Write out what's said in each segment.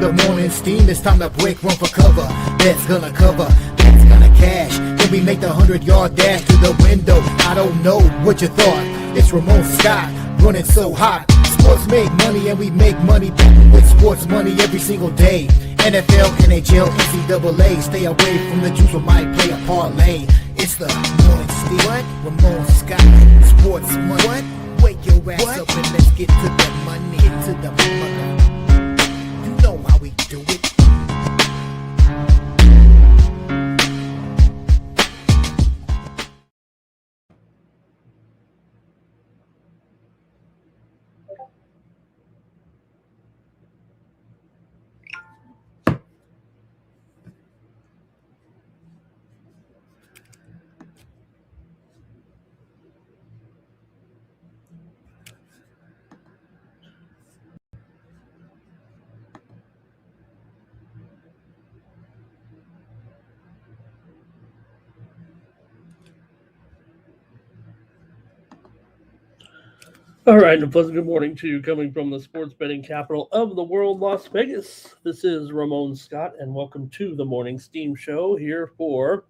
the morning steam, it's time to break, run for cover. That's gonna cover, that's gonna cash. Then we make the 100-yard dash to the window. I don't know what you thought. It's Ramon Scott, running so hot. Sports make money and we make money with sports money every single day. NFL, NHL, NCAA. Stay away from the juice, we might play a parlay. It's the morning steam. What? Ramon Scott, sports money. What? Wake your ass up and let's get to the money. Get to the money. You know how we do it. All right, and a pleasant good morning to you coming from the sports betting capital of the world, Las Vegas. This is Ramon Scott, and welcome to the Morning Steam Show here for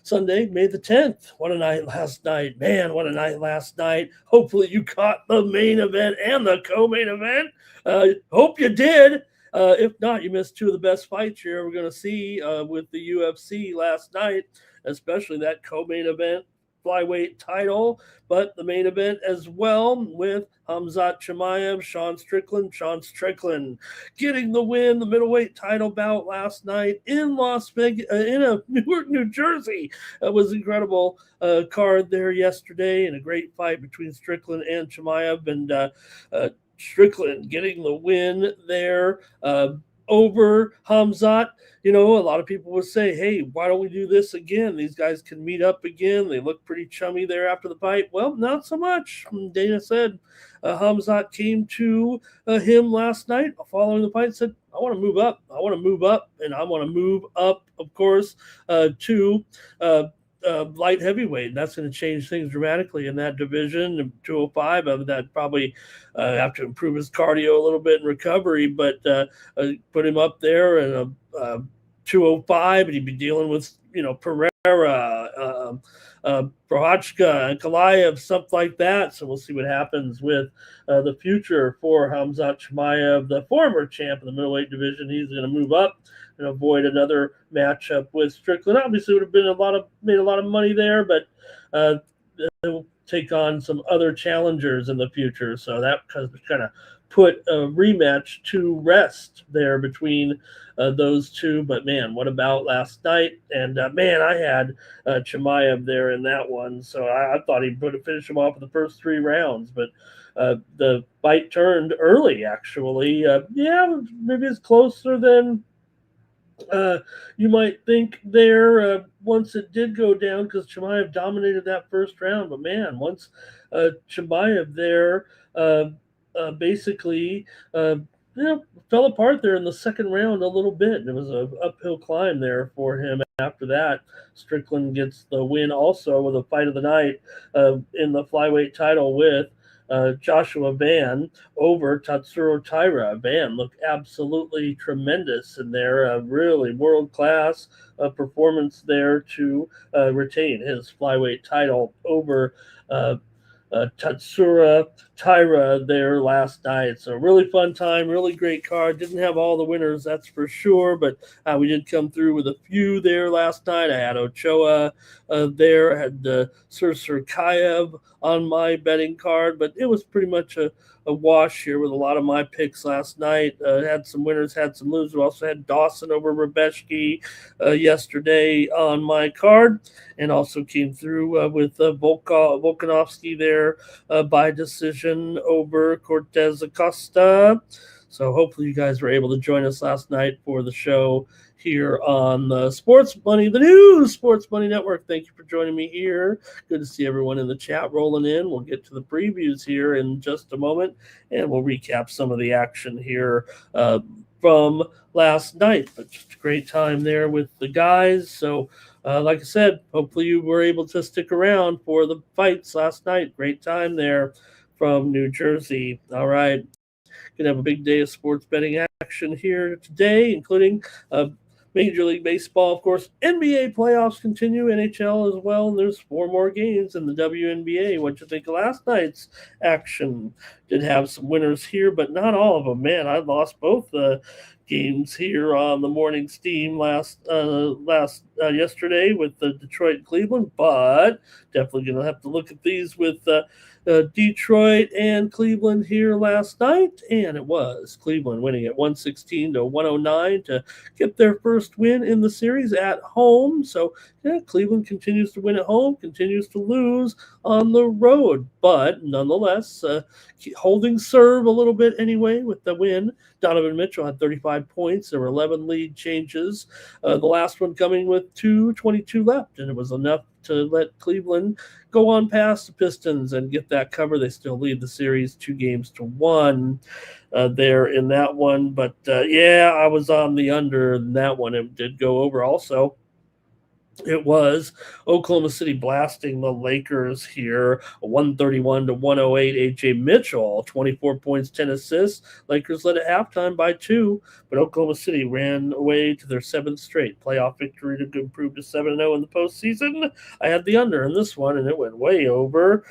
Sunday, May the 10th. What a night last night. Man, what a night last night. Hopefully you caught the main event and the co-main event. Hope you did. If not, you missed two of the best fights here we're going to see with the UFC last night, especially that co-main event flyweight title, but the main event as well with Khamzat Chimaev, Sean Strickland getting the win, the middleweight title bout last night in Las Vegas, in Newark, New Jersey. It was incredible card there yesterday, and a great fight between Strickland and Chimaev, and Strickland getting the win there over Khamzat. You know, a lot of people would say, hey, why don't we do this again? These guys can meet up again. They look pretty chummy there after the fight. Well, not so much. Dana said Khamzat came to him last night following the fight and said, I want to move up. I want to move up. And I want to move up, of course, to light heavyweight. That's going to change things dramatically in that division. 205, that probably have to improve his cardio a little bit in recovery, but put him up there in a 205, and he'd be dealing with, Pereira, Prochazka, and Kalaev, stuff like that. So we'll see what happens with the future for Khamzat Chimaev, the former champ of the middleweight division. He's going to move up and avoid another matchup with Strickland. Obviously, would have been made a lot of money there, but they'll take on some other challengers in the future. So that kind of put a rematch to rest there between those two. But man, what about last night? And man, I had Chimaev there in that one, so I thought he would have finished him off in the first 3 rounds, but the fight turned early, actually. Maybe it's closer than you might think there once it did go down, because Chimaev dominated that first round. But man, once Chimaev there basically fell apart there in the second round a little bit. It was an uphill climb there for him after that. Strickland gets the win also with a fight of the night in the flyweight title with Joshua Van over Tatsuro Taira. Van looked absolutely tremendous in there, really world-class performance there to retain his flyweight title over Tatsuro Taira there last night. So really fun time, really great card. Didn't have all the winners, that's for sure, but we did come through with a few there last night. I had Ochoa there, I had Sir Kayev on my betting card, but it was pretty much a wash here with a lot of my picks last night. Had some winners, had some losers. We also had Dawson over Rebeshki yesterday on my card, and also came through with Volkanovski there by decision over Cortez Acosta. So hopefully you guys were able to join us last night for the show here on the Sports Money, the new Sports Money Network. Thank you for joining me here. Good to see everyone in the chat rolling in. We'll get to the previews here in just a moment, and we'll recap some of the action here from last night. But just a great time there with the guys. So like I said, hopefully you were able to stick around for the fights last night. Great time there from New Jersey. All right. Going to have a big day of sports betting action here today, including Major League Baseball, of course. NBA playoffs continue, NHL as well, and there's 4 more games in the WNBA. What you think of last night's action? Did have some winners here, but not all of them. Man, I lost both games here on the morning steam yesterday with the Detroit and Cleveland, but definitely going to have to look at these with Detroit and Cleveland here last night, and it was Cleveland winning at 116-109 to get their first win in the series at home. So yeah, Cleveland continues to win at home, continues to lose on the road, but nonetheless holding serve a little bit anyway with the win. Donovan Mitchell had 35 points. There were 11 lead changes. The last one coming with 2:22 left, and it was enough to let Cleveland go on past the Pistons and get that cover. They still lead the series 2-1 there in that one. But, I was on the under in that one. It did go over also. It was Oklahoma City blasting the Lakers here, 131-108. A.J. Mitchell, 24 points, 10 assists. Lakers led at halftime by 2, but Oklahoma City ran away to their 7th straight playoff victory to improve to 7-0 in the postseason. I had the under in this one, and it went way over.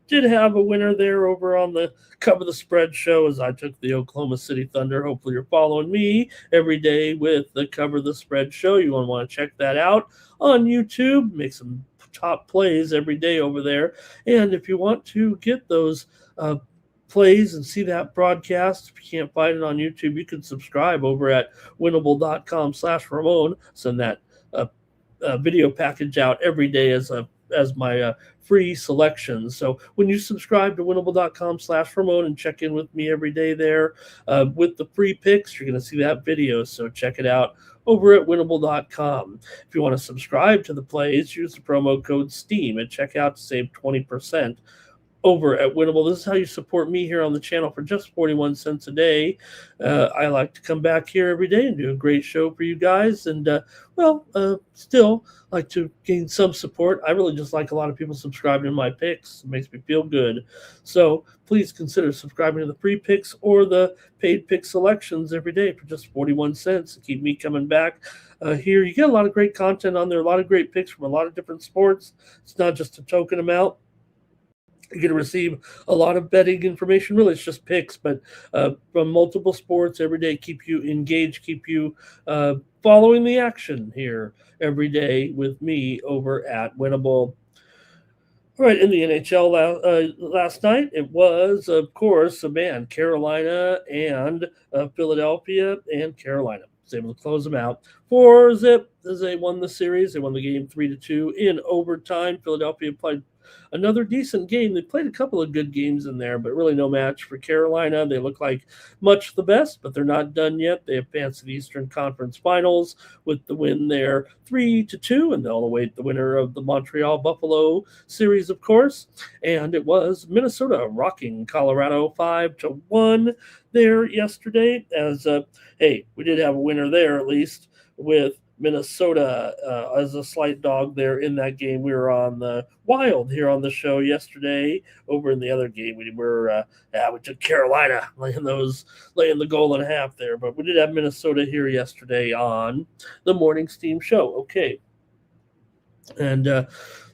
Did have a winner there over on the Cover the Spread show as I took the Oklahoma City Thunder. Hopefully you're following me every day with the Cover the Spread show. You want to check that out on YouTube. Make some top plays every day over there. And if you want to get those plays and see that broadcast, if you can't find it on YouTube, you can subscribe over at winnable.com/Ramon. Send that video package out every day as my free selections. So when you subscribe to winnable.com/Ramon and check in with me every day there with the free picks, you're going to see that video. So check it out over at winnable.com. If you want to subscribe to the plays, use the promo code STEAM at checkout to save 20% over at Winnable. This is how you support me here on the channel for just 41 cents a day. I like to come back here every day and do a great show for you guys. And, still like to gain some support. I really just like a lot of people subscribing to my picks. It makes me feel good. So please consider subscribing to the free picks or the paid pick selections every day for just 41 cents to keep me coming back here. You get a lot of great content on there, a lot of great picks from a lot of different sports. It's not just a token amount. You're going to receive a lot of betting information. Really, it's just picks, but from multiple sports every day. Keep you engaged, keep you following the action here every day with me over at Winnable. All right, in the NHL last night, it was, of course, Carolina and Philadelphia, and Carolina was able to close them out 4-0 as they won the series. They won the game 3-2 in overtime. Philadelphia played another decent game. They played a couple of good games in there, but really no match for Carolina. They look like much the best, but they're not done yet. They advanced to the Eastern Conference Finals with the win there 3-2, and they'll await the winner of the Montreal-Buffalo series, of course. And it was Minnesota rocking Colorado 5-1 there yesterday. As we did have a winner there at least with Minnesota as a slight dog there in that game. We were on the Wild here on the show yesterday. Over in the other game, we took Carolina laying the goal and a half there. But we did have Minnesota here yesterday on the Morning Steam show. Okay. And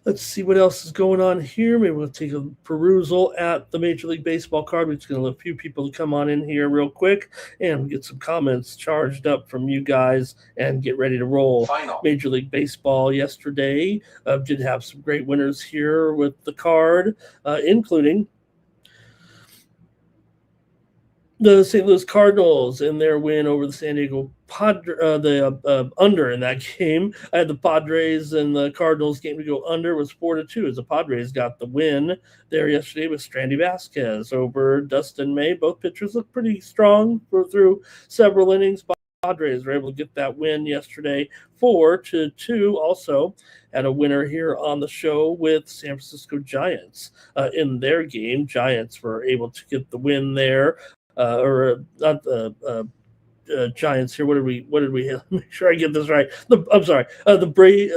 let's see what else is going on here. Maybe we'll take a perusal at the Major League Baseball card. We're just going to let a few people come on in here real quick and get some comments charged up from you guys and get ready to roll. Major League Baseball yesterday did have some great winners here with the card, including the St. Louis Cardinals in their win over the San Diego Padres, under in that game. I had the Padres and the Cardinals game to go under. It was 4-2 as the Padres got the win there yesterday with Strandy Vasquez over Dustin May. Both pitchers look pretty strong through several innings. Padres were able to get that win yesterday 4-2. Also had a winner here on the show with San Francisco Giants in their game. Giants were able to get the win there. Giants here. What did we have? Make sure I get this right. The Braves.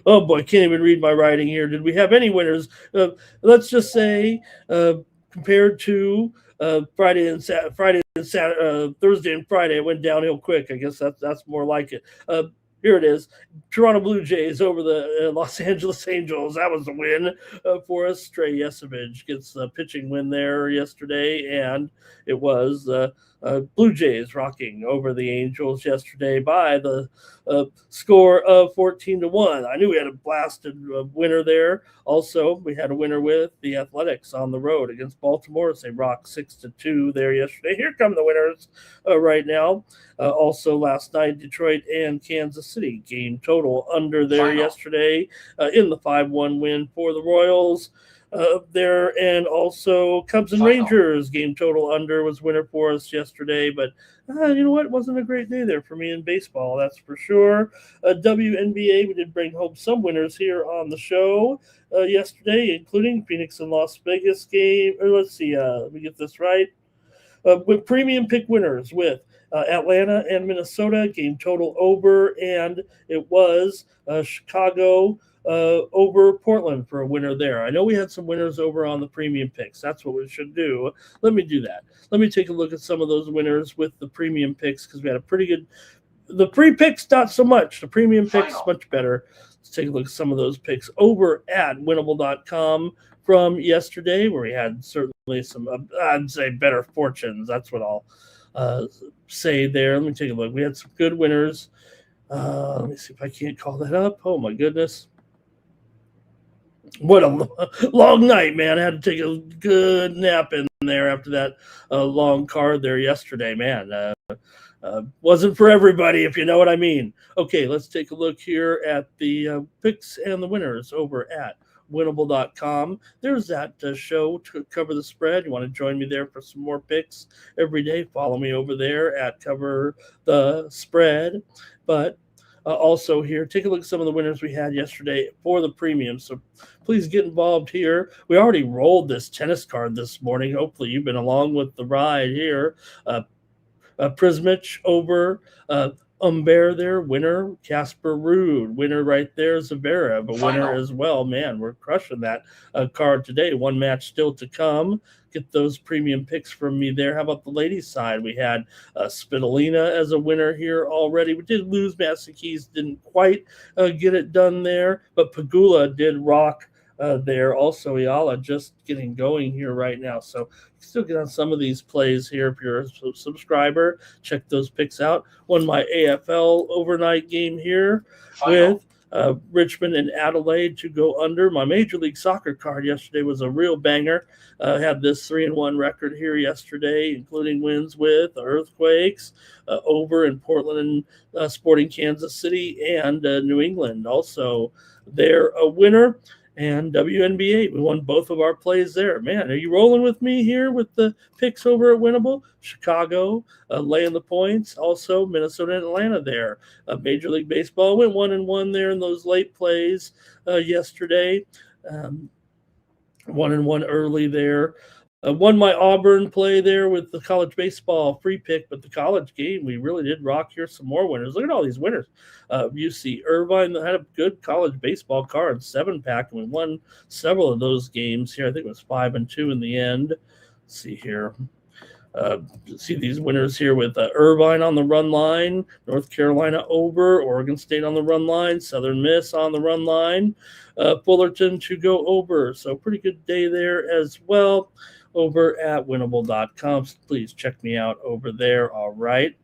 Oh boy, can't even read my writing here. Did we have any winners? Let's just say compared to Thursday and Friday, it went downhill quick. I guess that's more like it. Here it is. Toronto Blue Jays over the Los Angeles Angels. That was a win for us. Trey Yesevich gets a pitching win there yesterday, and it was Blue Jays rocking over the Angels yesterday by the score of 14-1. I knew we had a blasted winner there. Also, we had a winner with the Athletics on the road against Baltimore as they rocked 6-2 there yesterday. Here come the winners right now. Also, last night, Detroit and Kansas City game total under there yesterday in the 5-1 win for the Royals. There, and also Cubs and Rangers game total under was winner for us yesterday, but you know what, it wasn't a great day there for me in baseball, that's for sure. WNBA, we did bring home some winners here on the show yesterday, including Phoenix and Las Vegas game. Or let's see, let me get this right. With premium pick winners with Atlanta and Minnesota, game total over, and it was Chicago over Portland for a winner there. I know we had some winners over on the premium picks. That's what we should do. Let me do that. Let me take a look at some of those winners with the premium picks because we had a pretty good. The pre-picks, not so much. The premium picks, much better. Let's take a look at some of those picks over at winnable.com from yesterday, where we had certainly some, I'd say, better fortunes. That's what I'll say there. Let me take a look. We had some good winners. Let me see if I can't call that up. Oh, my goodness. What a long night, man. I had to take a good nap in there after that long card there yesterday, man. Wasn't for everybody, if you know what I mean. Okay, let's take a look here at the picks and the winners over at winnable.com. There's that show to cover the spread. You want to join me there for some more picks every day? Follow me over there at cover the spread. But also here, take a look at some of the winners we had yesterday for the premium. So please get involved here. We already rolled this tennis card this morning. Hopefully you've been along with the ride here. Prismich over Humbert there, winner. Casper Ruud, winner right there. Zverev, a winner as well. Man, we're crushing that card today. One match still to come. Get those premium picks from me there. How about the ladies' side? We had Spitolina as a winner here already. We did lose Madison Keys, didn't quite get it done there, but Pagula did rock there. Also, Ayala just getting going here right now. So you can still get on some of these plays here if you're a subscriber. Check those picks out. Won my AFL overnight game here with Richmond and Adelaide to go under. My Major League Soccer card yesterday was a real banger. Had this 3-1 record here yesterday, including wins with the Earthquakes over in Portland and Sporting Kansas City and New England. Also, they're a winner. And WNBA, we won both of our plays there. Man, are you rolling with me here with the picks over at Winnable? Chicago laying the points. Also, Minnesota and Atlanta there. Major League Baseball went 1-1 there in those late plays yesterday. 1-1 early there. Won my Auburn play there with the college baseball free pick, but the college game, we really did rock here. Some more winners. Look at all these winners. UC Irvine had a good college baseball card, 7-pack, and we won several of those games here. I think it was 5-2 in the end. Let's see here. See these winners here with Irvine on the run line, North Carolina over, Oregon State on the run line, Southern Miss on the run line, Fullerton to go over. So pretty good day there as well over at winnable.com. So please check me out over there. All right.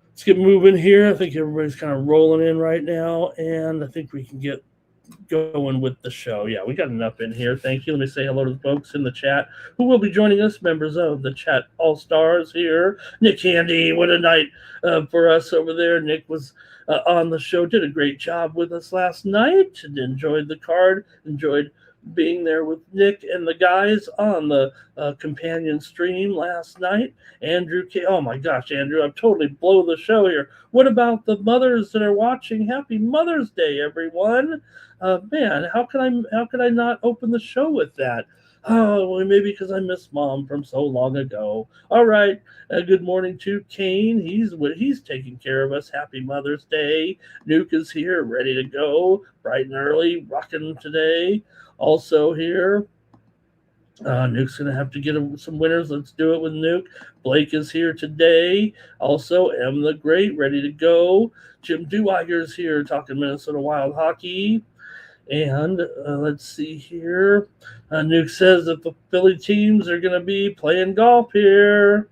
Let's get moving here. I think everybody's kind of rolling in right now, and I think we can get going with the show. Yeah, we got enough in here. Thank you. Let me say hello to the folks in the chat who will be joining us, members of the chat all-stars here. Nick Handy, what a night for us over there. Nick was on the show, did a great job with us last night, and enjoyed the card, enjoyed being there with Nick and the guys on the companion stream last night. Andrew K. Oh my gosh, Andrew, I'm totally blow the show here. What about the mothers that are watching? Happy Mother's Day, everyone. Man, how could I not open the show with that? Oh, well, maybe because I miss Mom from so long ago. All right. Good morning to Kane. He's taking care of us. Happy Mother's Day. Nuke is here, ready to go, bright and early, rocking today. Also here, Nuke's going to have to get some winners. Let's do it with Nuke. Blake is here today. Also, M the Great, ready to go. Jim Duiger's here talking Minnesota Wild hockey. And let's see here. Nuke says that the Philly teams are going to be playing golf here.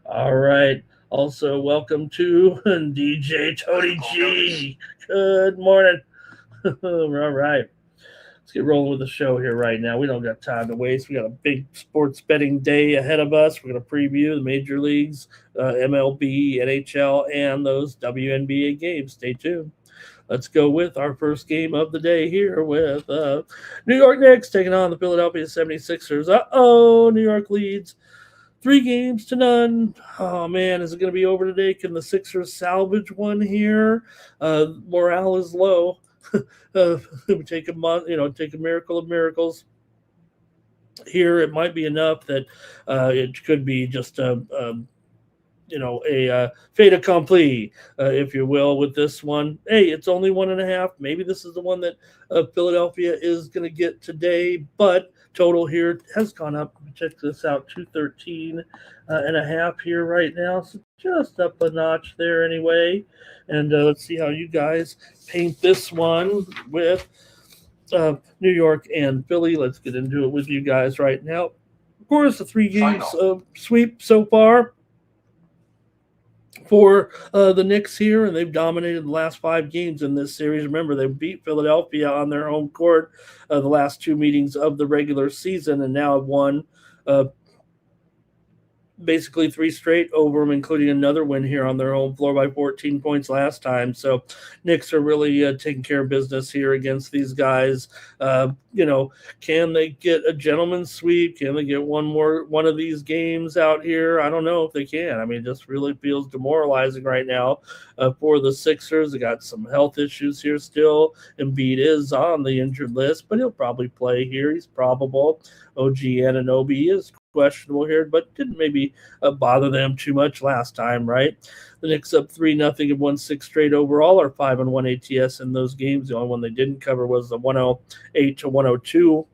All right. Also, welcome to DJ Tony G. Good morning. All right. Let's get rolling with the show here right now. We don't got time to waste. We got a big sports betting day ahead of us. We're going to preview the major leagues, MLB, NHL, and those WNBA games. Stay tuned. Let's go with our first game of the day here with New York Knicks taking on the Philadelphia 76ers. New York leads 3-0. Oh, man, is it going to be over today? Can the Sixers salvage one here? Morale is low. Take a miracle of miracles. Here, it might be enough that it could be just a fait accompli, if you will, with this one. Hey, it's only 1.5. Maybe this is the one that Philadelphia is going to get today, but total here has gone up. Check this out, 213.5 here right now. So just up a notch there anyway. And let's see how you guys paint this one with New York and Philly. Let's get into it with you guys right now. Of course, the 3 games sweep so far for the Knicks here, and they've dominated the last 5 games in this series. Remember, they beat Philadelphia on their home court the last 2 meetings of the regular season, and now have won basically 3 straight over them, including another win here on their home floor by 14 points last time. So Knicks are really taking care of business here against these guys. Can they get a gentleman's sweep? Can they get one of these games out here? I don't know if they can. I mean, it just really feels demoralizing right now for the Sixers. They got some health issues here still. Embiid is on the injured list, but he'll probably play here. He's probable. OG Anunoby is questionable here, but didn't maybe bother them too much last time, right? The Knicks up 3-0 and won 6 straight overall, or 5-1 ATS in those games. The only one they didn't cover was the 108-102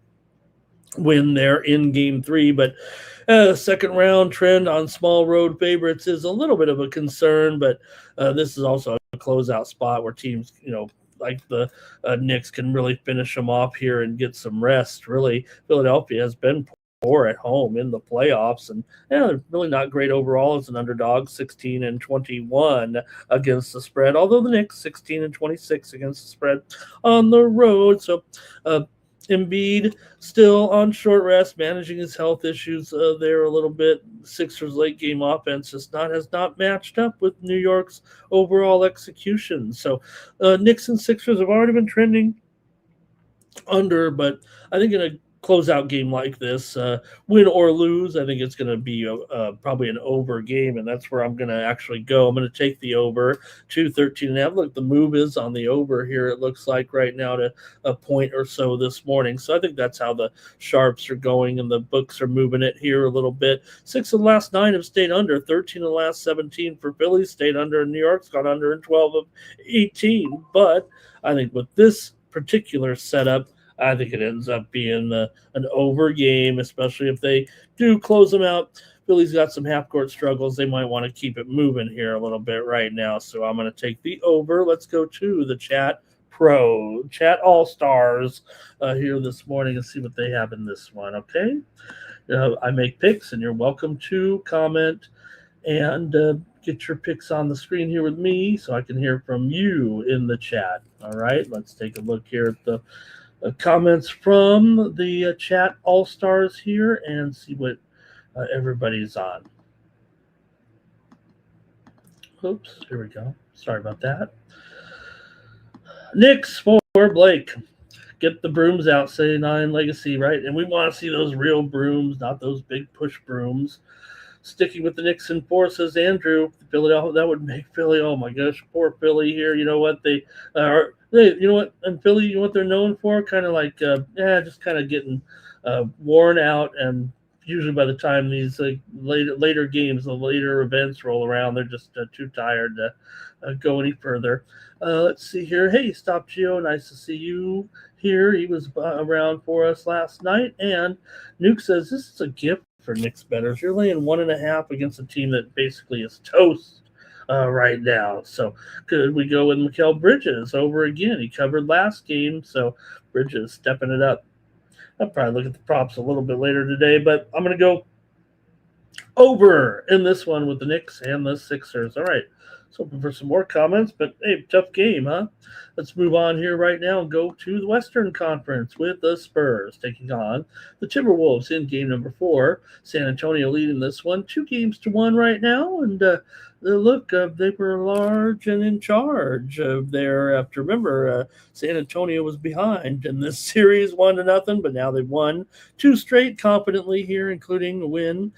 win there in Game 3. But second round trend on small road favorites is a little bit of a concern, but this is also a closeout spot where teams, like the Knicks can really finish them off here and get some rest. Really, Philadelphia has been poor at home in the playoffs, and they're really not great overall as an underdog, 16-21 against the spread, although the Knicks 16-26 against the spread on the road. So Embiid still on short rest, managing his health issues there a little bit. Sixers late game offense has not matched up with New York's overall execution. So Knicks and Sixers have already been trending under, but I think in a closeout game like this, win or lose, I think it's going to be probably an over game, and that's where I'm going to actually go. I'm going to take the over, 213.5. Look, the move is on the over here, it looks like right now, to a point or so this morning. So I think that's how the sharps are going, and the books are moving it here a little bit. 6 of the last 9 have stayed under. 13 of the last 17 for Philly stayed under, and New York's gone under in 12 of 18. But I think with this particular setup, I think it ends up being an over game, especially if they do close them out. Philly's got some half-court struggles. They might want to keep it moving here a little bit right now, so I'm going to take the over. Let's go to the Chat All-Stars here this morning and see what they have in this one, okay? I make picks, and you're welcome to comment and get your picks on the screen here with me so I can hear from you in the chat. All right, let's take a look here at the comments from the Chat All-Stars here and see what everybody's on. Oops, here we go. Sorry about that. Knicks for Blake. Get the brooms out, say 9 legacy, right? And we want to see those real brooms, not those big push brooms. Sticking with the Knicks in 4, says Andrew. Philadelphia, that would make Philly. Oh my gosh, poor Philly here. You know what they are? You know what? And Philly, you know what they're known for? Kind of like, just kind of getting worn out and usually by the time these later games, the later events roll around, they're just too tired to go any further. Let's see here. Hey, Stop Geo, nice to see you here. He was around for us last night. And Nuke says this is a gift for Knicks bettors. You're laying 1.5 against a team that basically is toast right now. So could we go with Mikal Bridges over again? He covered last game, so Bridges stepping it up. I'll probably look at the props a little bit later today, but I'm going to go over in this one with the Knicks and the Sixers. All right. So hoping for some more comments, but hey, tough game, huh? Let's move on here right now and go to the Western Conference with the Spurs taking on the Timberwolves in game number 4. San Antonio leading this one 2-1 right now, and look, they were large and in charge there. After remember, San Antonio was behind in this series 1-0, but now they've won 2 straight confidently here, including a win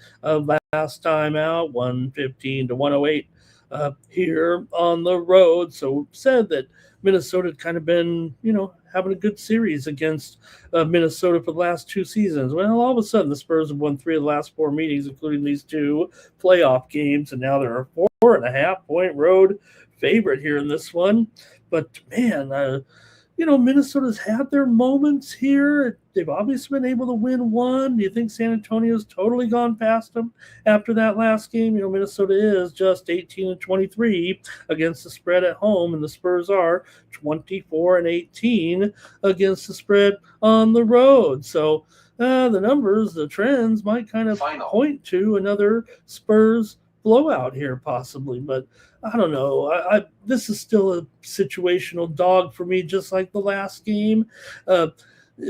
last time out, 115-108. Here on the road. So said that Minnesota had kind of been, having a good series against Minnesota for the last 2 seasons. Well, all of a sudden the Spurs have won 3 of the last 4 meetings, including these 2 playoff games, and now they're a 4.5-point road favorite here in this one. But man, Minnesota's had their moments here. They've obviously been able to win one. Do you think San Antonio's totally gone past them after that last game? Minnesota is just 18-23 against the spread at home, and the Spurs are 24-18 against the spread on the road. So the numbers, the trends might kind of point to another Spurs blowout here possibly, but I don't know. This is still a situational dog for me, just like the last game.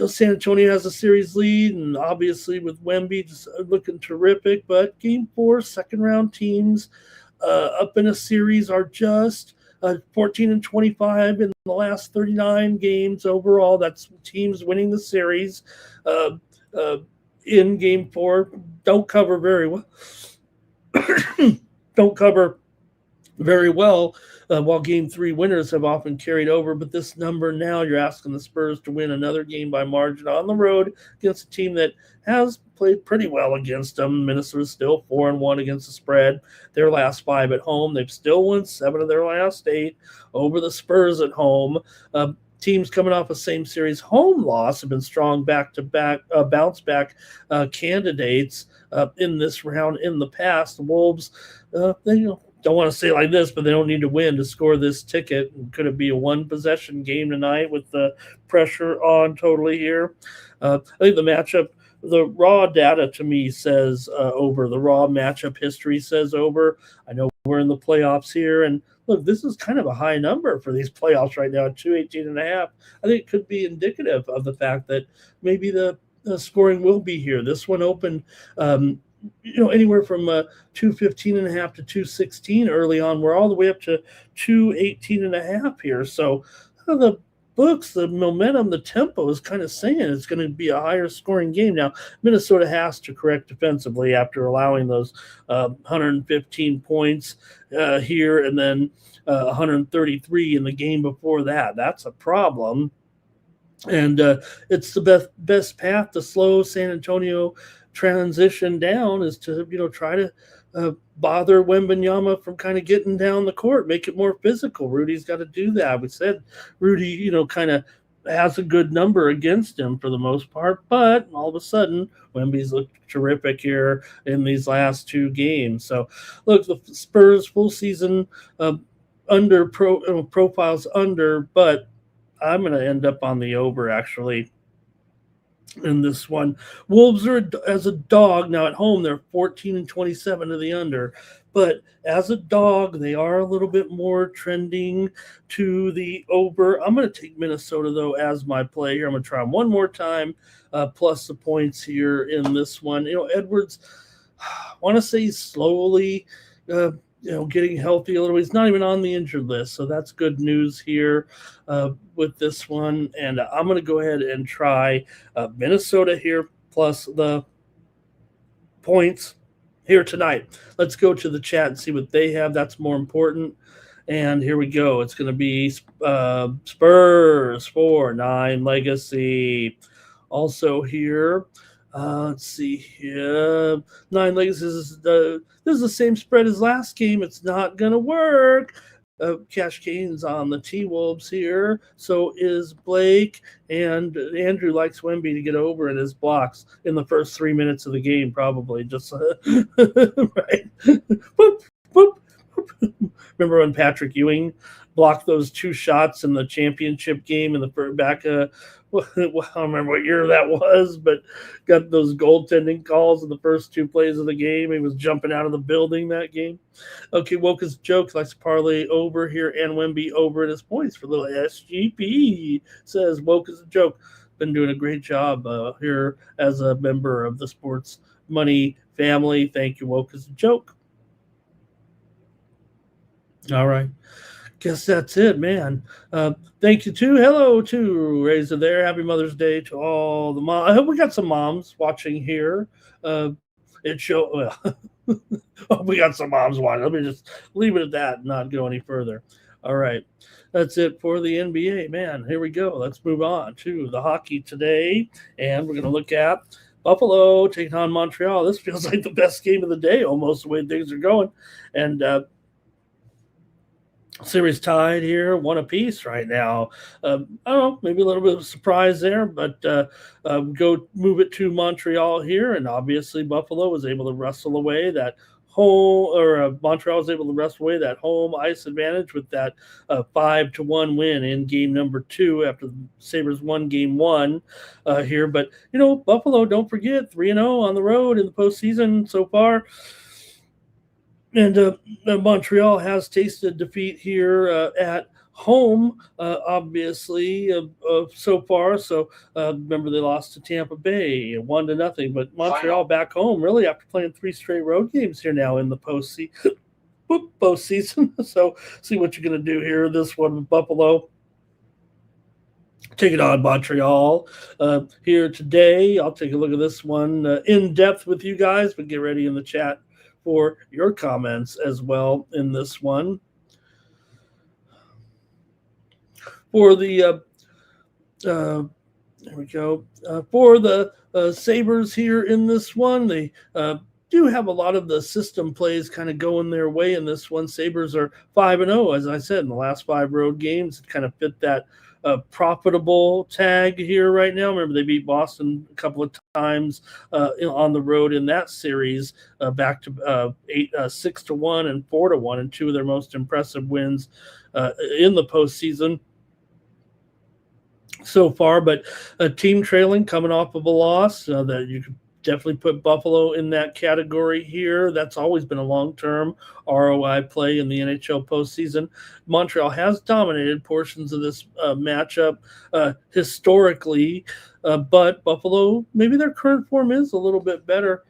San Antonio has a series lead, and obviously with Wemby just looking terrific. But game 4, second-round teams up in a series are just 14-25 in the last 39 games overall. That's teams winning the series. In game 4, don't cover very well. Don't cover very well, while game 3 winners have often carried over. But this number now, you're asking the Spurs to win another game by margin on the road against a team that has played pretty well against them. Minnesota's still 4-1 against the spread. Their last 5 at home. They've still won 7 of their last 8 over the Spurs at home. Teams coming off a same series home loss have been strong back-to-back bounce-back candidates in this round in the past. The Wolves, they don't want to say it like this, but they don't need to win to score this ticket. Could it be a 1-possession game tonight with the pressure on totally here? I think the matchup, the raw data to me says over. The raw matchup history says over. I know we're in the playoffs here, and look, this is kind of a high number for these playoffs right now, 218.5. I think it could be indicative of the fact that maybe the scoring will be here. This one opened anywhere from 215.5 to 216 early on. We're all the way up to 218.5 here. So the books, the momentum, the tempo is kind of saying it's going to be a higher scoring game. Now, Minnesota has to correct defensively after allowing those 115 points here and then 133 in the game before that. That's a problem. And it's the best path to slow San Antonio transition down is to try to bother Wembanyama from kind of getting down the court, make it more physical. Rudy's got to do that. We said Rudy kind of has a good number against him for the most part, but all of a sudden Wemby's looked terrific here in these last 2 games. So look, the Spurs full season under profiles under, but I'm going to end up on the over actually in this one. Wolves are as a dog now at home. They're 14-27 to the under, but as a dog, they are a little bit more trending to the over. I'm going to take Minnesota though as my play here. I'm going to try them one more time, plus the points here in this one. Edwards, I want to say slowly, getting healthy a little. He's not even on the injured list, so that's good news here with this one. And I'm going to go ahead and try Minnesota here plus the points here tonight. Let's go to the chat and see what they have. That's more important. And here we go. It's going to be Spurs 4-9 legacy. Also here, Let's see here. Nine legs this is the same spread as last game. It's not gonna work. Cash Kane's on the T-Wolves here. So is Blake, and Andrew likes Wemby to get over in his blocks in the first 3 minutes of the game, probably. Just right. Boop, boop, boop. Remember when Patrick Ewing blocked those 2 shots in the championship game in the back? Well, I don't remember what year that was, but got those goaltending calls in the first 2 plays of the game. He was jumping out of the building that game. Okay, Woka's joke likes to parlay over here and Wemby over at his points for little SGP. Says Woka's a joke. Been doing a great job here as a member of the Sports Money family. Thank you, Woka's a joke. All right. Guess that's it, man. Thank you to hello to Razor there. Happy Mother's Day to all the moms. I hope we got some moms watching here. It show well, we got some moms watching. Let me just leave it at that and not go any further. All right. That's it for the NBA, man. Here we go. Let's move on to the hockey today. And we're going to look at Buffalo taking on Montreal. This feels like the best game of the day, almost the way things are going. And series tied here, 1 apiece right now. I don't know, maybe a little bit of a surprise there, but go move it to Montreal here, and obviously Buffalo was able to wrestle away that home, or Montreal was able to wrestle away that home ice advantage with that 5-1 win in game number 2 after the Sabres won game 1 here. But Buffalo, don't forget 3-0 on the road in the postseason so far. And Montreal has tasted defeat here at home, obviously, so far. So remember, they lost to Tampa Bay 1-0. But Montreal back home, really, after playing 3 straight road games here now in the postseason. So see what you're going to do here. This one with Buffalo. Take it on Montreal here today. I'll take a look at this one in depth with you guys, but get ready in the chat for your comments as well in this one. For the there we go. For the Sabres here in this one, they do have a lot of the system plays kind of going their way in this one. Sabres are 5-0, as I said, in the last 5 road games. It kind of fit that profitable tag here right now. Remember, they beat Boston a couple of times on the road in that series, back to 6-1 and 4-1, and 2 of their most impressive wins in the postseason so far. But a team trailing, coming off of a loss, that you could definitely put Buffalo in that category here. That's always been a long-term ROI play in the NHL postseason. Montreal has dominated portions of this matchup historically, but Buffalo, maybe their current form is a little bit better.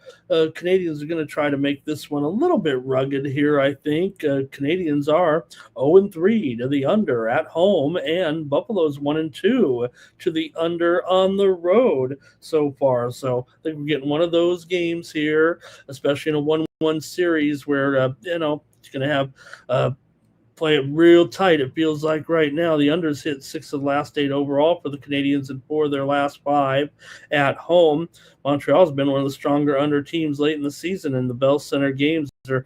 Canadians are going to try to make this one a little bit rugged here, I think. Canadians are 0-3 to the under at home, and Buffalo's 1-2 to the under on the road so far. So I think we're getting one of those games here, especially in a 1-1 series where, you're going to have play it real tight. It feels like right now the unders hit 6 of the last 8 overall for the Canadians and 4 of their last 5 at home. Montreal's been one of the stronger under teams late in the season, and the Bell Center games are,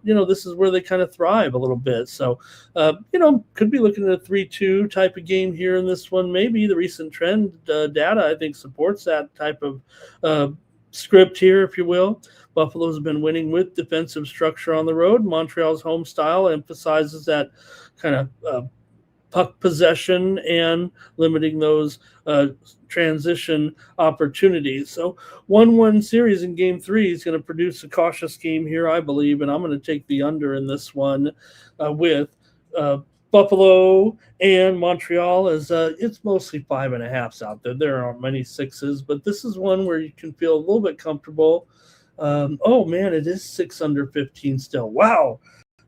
this is where they kind of thrive a little bit. So, could be looking at a 3-2 type of game here in this one. Maybe the recent trend data, I think, supports that type of script here, if you will. Buffalo's been winning with defensive structure on the road. Montreal's home style emphasizes that kind of puck possession and limiting those transition opportunities. So 1-1 series in game 3 is going to produce a cautious game here, I believe, and I'm going to take the under in this one with Buffalo and Montreal, as it's mostly 5.5s out there. There aren't many 6s, but this is one where you can feel a little bit comfortable. Oh man, it is 6 under 15 still. Wow,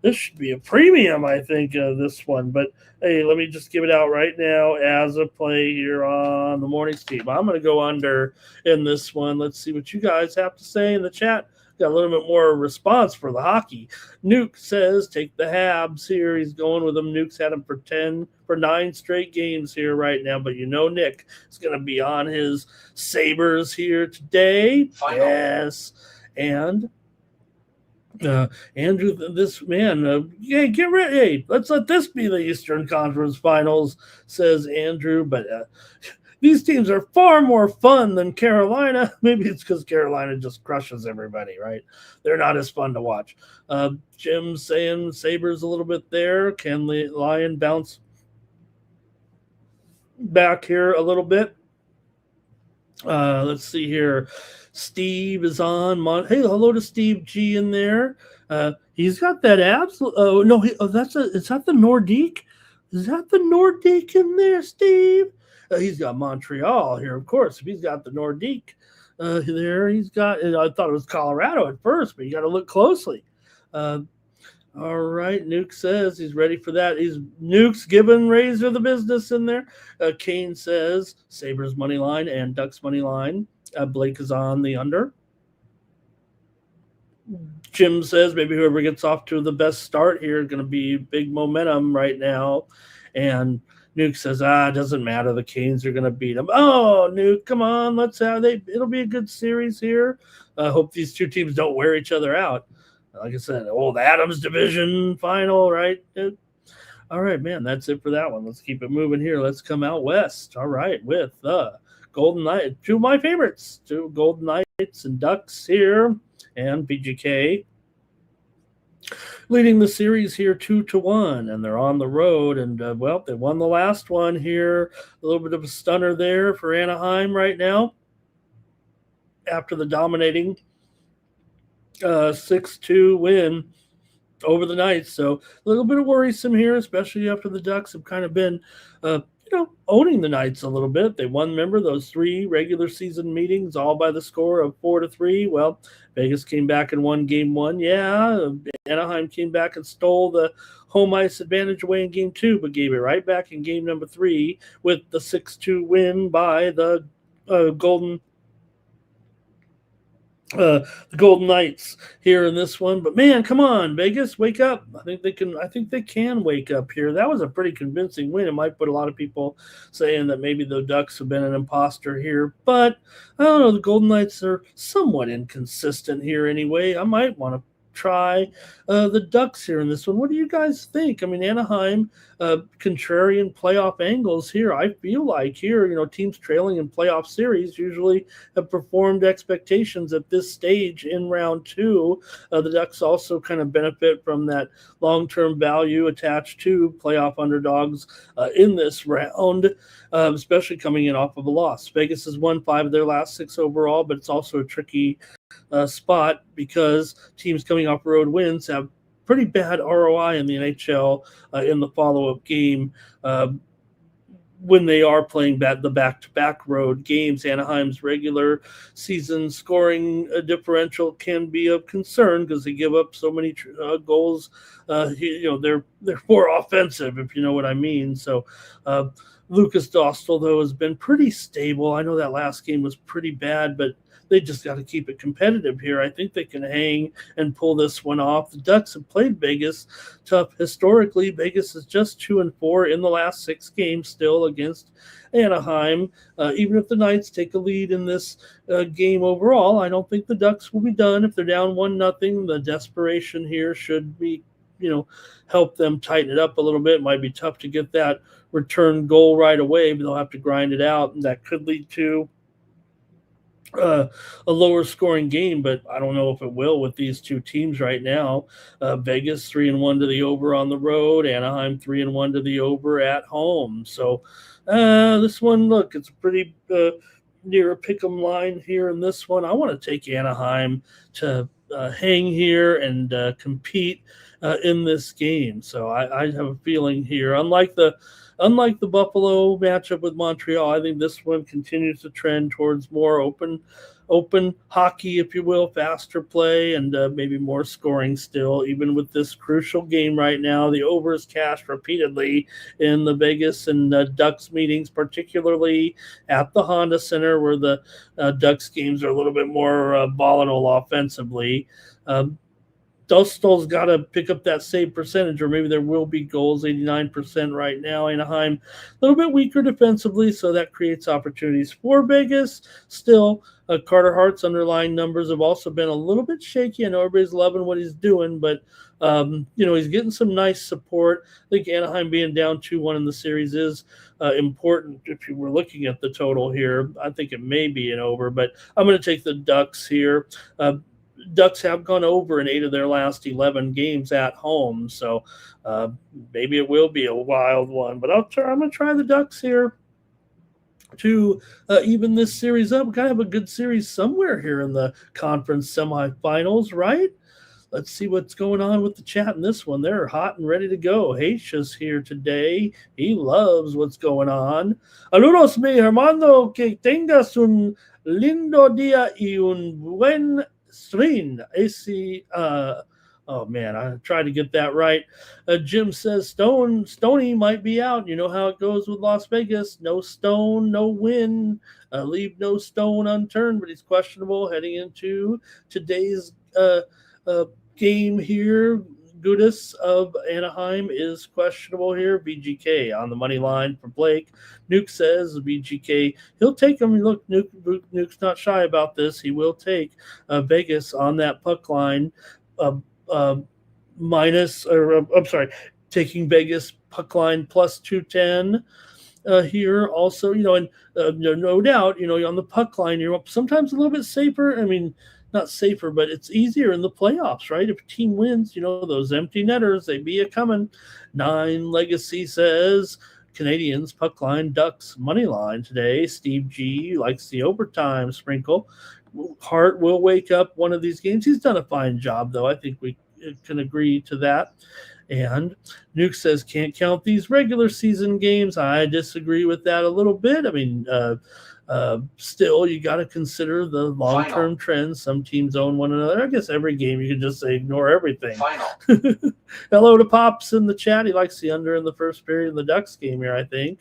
this should be a premium, I think, this one. But hey, let me just give it out right now as a play here on the morning's team. I'm going to go under in this one. Let's see what you guys have to say in the chat. got a little bit more response for the hockey. Nuke says take the Habs here. He's going with them. Nuke's had him for 9 straight games here right now. But Nick is going to be on his Sabres here today. Final. Yes. And Andrew, this man, yeah, get ready. Hey, let's let this be the Eastern Conference Finals, says Andrew. But these teams are far more fun than Carolina. Maybe it's because Carolina just crushes everybody, right? They're not as fun to watch. Jim's saying Sabres a little bit there. Can Lion bounce back here a little bit? Let's see here. Steve is on. Hey, hello to Steve G in there. He's got that abs. Oh no, is that the Nordique? Is that the Nordique in there, Steve? He's got Montreal here, of course. If he's got the Nordique there, he's got. I thought it was Colorado at first, but you got to look closely. All right, Nuke says he's ready for that. Nuke's giving Razor the business in there. Kane says Sabres money line and Ducks money line. Blake is on the under. Jim says maybe whoever gets off to the best start here is going to be big momentum right now. And Nuke says, it doesn't matter. The Canes are going to beat them. Oh, Nuke, come on. It'll be a good series here. I hope these two teams don't wear each other out. Like I said, old Adams division final, right? All right, man, that's it for that one. Let's keep it moving here. Let's come out west. All right, with Golden Knights, two of my favorites, two Golden Knights and Ducks here, and BGK leading the series here 2-1, and they're on the road. And they won the last one here. A little bit of a stunner there for Anaheim right now after the dominating 6-2 win over the Knights. So a little bit of worrisome here, especially after the Ducks have kind of been owning the Knights a little bit. They won, remember, those 3 regular season meetings all by the score of 4-3. Well, Vegas came back and won game 1. Yeah, Anaheim came back and stole the home ice advantage away in game 2, but gave it right back in game number 3 with the 6-2 win by the Golden Knights here in this one. But man, come on, Vegas, wake up. I think they can wake up here. That was a pretty convincing win. It might put a lot of people saying that maybe the Ducks have been an imposter here, but I don't know. The Golden Knights are somewhat inconsistent here anyway. I might want to try the Ducks here in this one. What do you guys think? I mean, Anaheim, contrarian playoff angles here. I feel like here, teams trailing in playoff series usually have performed expectations at this stage in round 2. The Ducks also kind of benefit from that long-term value attached to playoff underdogs in this round, especially coming in off of a loss. Vegas has won 5 of their last 6 overall, but it's also a tricky spot because teams coming off road wins have pretty bad ROI in the NHL in the follow-up game when they are playing the back-to-back road games. Anaheim's regular season scoring differential can be of concern because they give up so many goals. They're more offensive, if you know what I mean. So Lucas Dostal, though, has been pretty stable. I know that last game was pretty bad, but they just got to keep it competitive here. I think they can hang and pull this one off. The Ducks have played Vegas tough historically. Vegas is just 2-4 in the last 6 games still against Anaheim. Even if the Knights take a lead in this game overall, I don't think the Ducks will be done. If they're down 1-0, the desperation here should be, help them tighten it up a little bit. It might be tough to get that return goal right away, but they'll have to grind it out, and that could lead to a lower scoring game, but I don't know if it will with these two teams right now. Vegas 3-1 to the over on the road, Anaheim 3-1 to the over at home. So this one, look, it's a pretty near a pick'em line here in this one. I want to take Anaheim to hang here and compete in this game. So I have a feeling here, unlike the Buffalo matchup with Montreal, I think this one continues to trend towards more open open hockey, if you will, faster play, and maybe more scoring still, even with this crucial game right now. The over is cashed repeatedly in the Vegas and Ducks meetings, particularly at the Honda Center, where the Ducks games are a little bit more volatile offensively. Dostal's got to pick up that save percentage, or maybe there will be goals, 89% right now. Anaheim, a little bit weaker defensively, so that creates opportunities for Vegas. Still, Carter Hart's underlying numbers have also been a little bit shaky. I know everybody's loving what he's doing, but, he's getting some nice support. I think Anaheim being down 2-1 in the series is important if you were looking at the total here. I think it may be an over, but I'm going to take the Ducks here. Ducks have gone over in 8 of their last 11 games at home, so maybe it will be a wild one. But I'm going to try the Ducks here to even this series up. We kind of have a good series somewhere here in the conference semifinals, right? Let's see what's going on with the chat in this one. They're hot and ready to go. Haitia's here today. He loves what's going on. Saludos, mi hermano, que tengas un lindo día y un buen stream. Oh man, I tried to get that right. Jim says Stoney might be out. You know how it goes with Las Vegas. No stone, no win. Leave no stone unturned, but he's questionable heading into today's game here. Gudis of Anaheim is questionable here. VGK on the money line for Blake. Nuke says VGK, he'll take him. Look, Nuke's not shy about this. He will take Vegas on that puck line. Taking Vegas puck line plus 210 here also, and no doubt, on the puck line, you're sometimes a little bit safer. I mean, not safer, but it's easier in the playoffs, right? If a team wins, those empty netters, they be a coming. 9 Legacy says Canadians puck line, Ducks money line today. Steve G likes the overtime sprinkle. Hart will wake up one of these games. He's done a fine job, though. I think we can agree to that. And Nuke says can't count these regular season games. I disagree with that a little bit. I mean, still, you got to consider the long-term trends. Some teams own one another. I guess every game you can just say ignore everything. Hello to Pops in the chat. He likes the under in the first period in the Ducks game here, I think.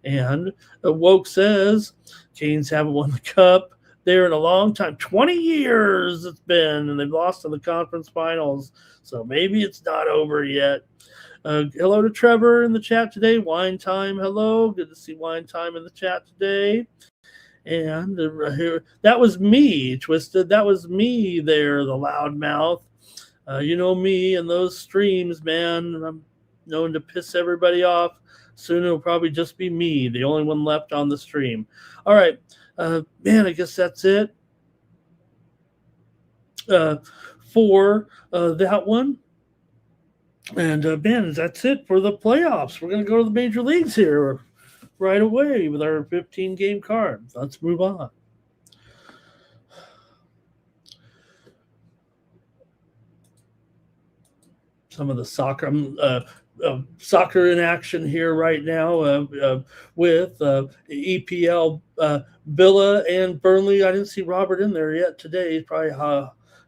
And Woke says Canes haven't won the Cup there in a long time. 20 years it's been, and they've lost in the conference finals. So maybe it's not over yet. Hello to Trevor in the chat today. Wine Time, hello. Good to see Wine Time in the chat today. And here, that was me, Twisted. That was me there, the loudmouth. You know me and those streams, man. I'm known to piss everybody off. Soon it'll probably just be me, the only one left on the stream. All right. Man, I guess that's it for that one. And, man, that's it for the playoffs. We're going to go to the major leagues here right away with our 15-game card. Let's move on. Some of the soccer in action here right now with EPL Villa and Burnley. I didn't see Robert in there yet today. He's probably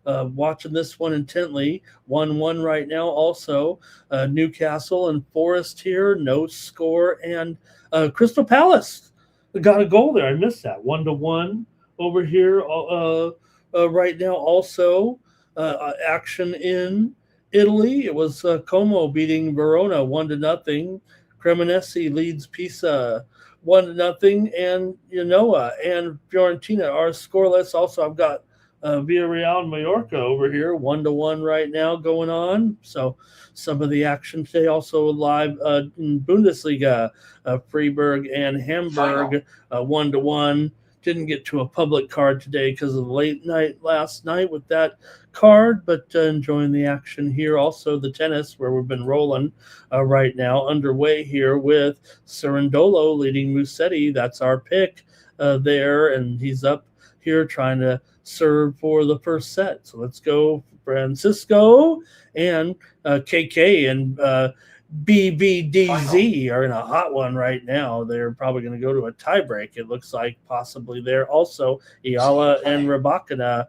watching this one intently. 1-1 right now also. Newcastle and Forest here. No score. And Crystal Palace got a goal there. I missed that. 1-1 over here right now also. Action in Italy. It was Como beating Verona 1-0. Cremonese leads Pisa 1-0, and Genoa and Fiorentina are scoreless. Also, I've got Villarreal and Mallorca over here 1-1 right now going on. So some of the action today also live in Bundesliga. Freiburg and Hamburg 1-1. Didn't get to a public card today because of the late night last night with that card, but enjoying the action here. Also the tennis, where we've been rolling right now, underway here with Cerundolo leading Musetti. That's our pick there, and he's up here trying to serve for the first set. So let's go Francisco and KK and BBDZ are in a hot one right now. They're probably going to go to a tiebreak, it looks like, possibly there. Also, Iala and Rabakana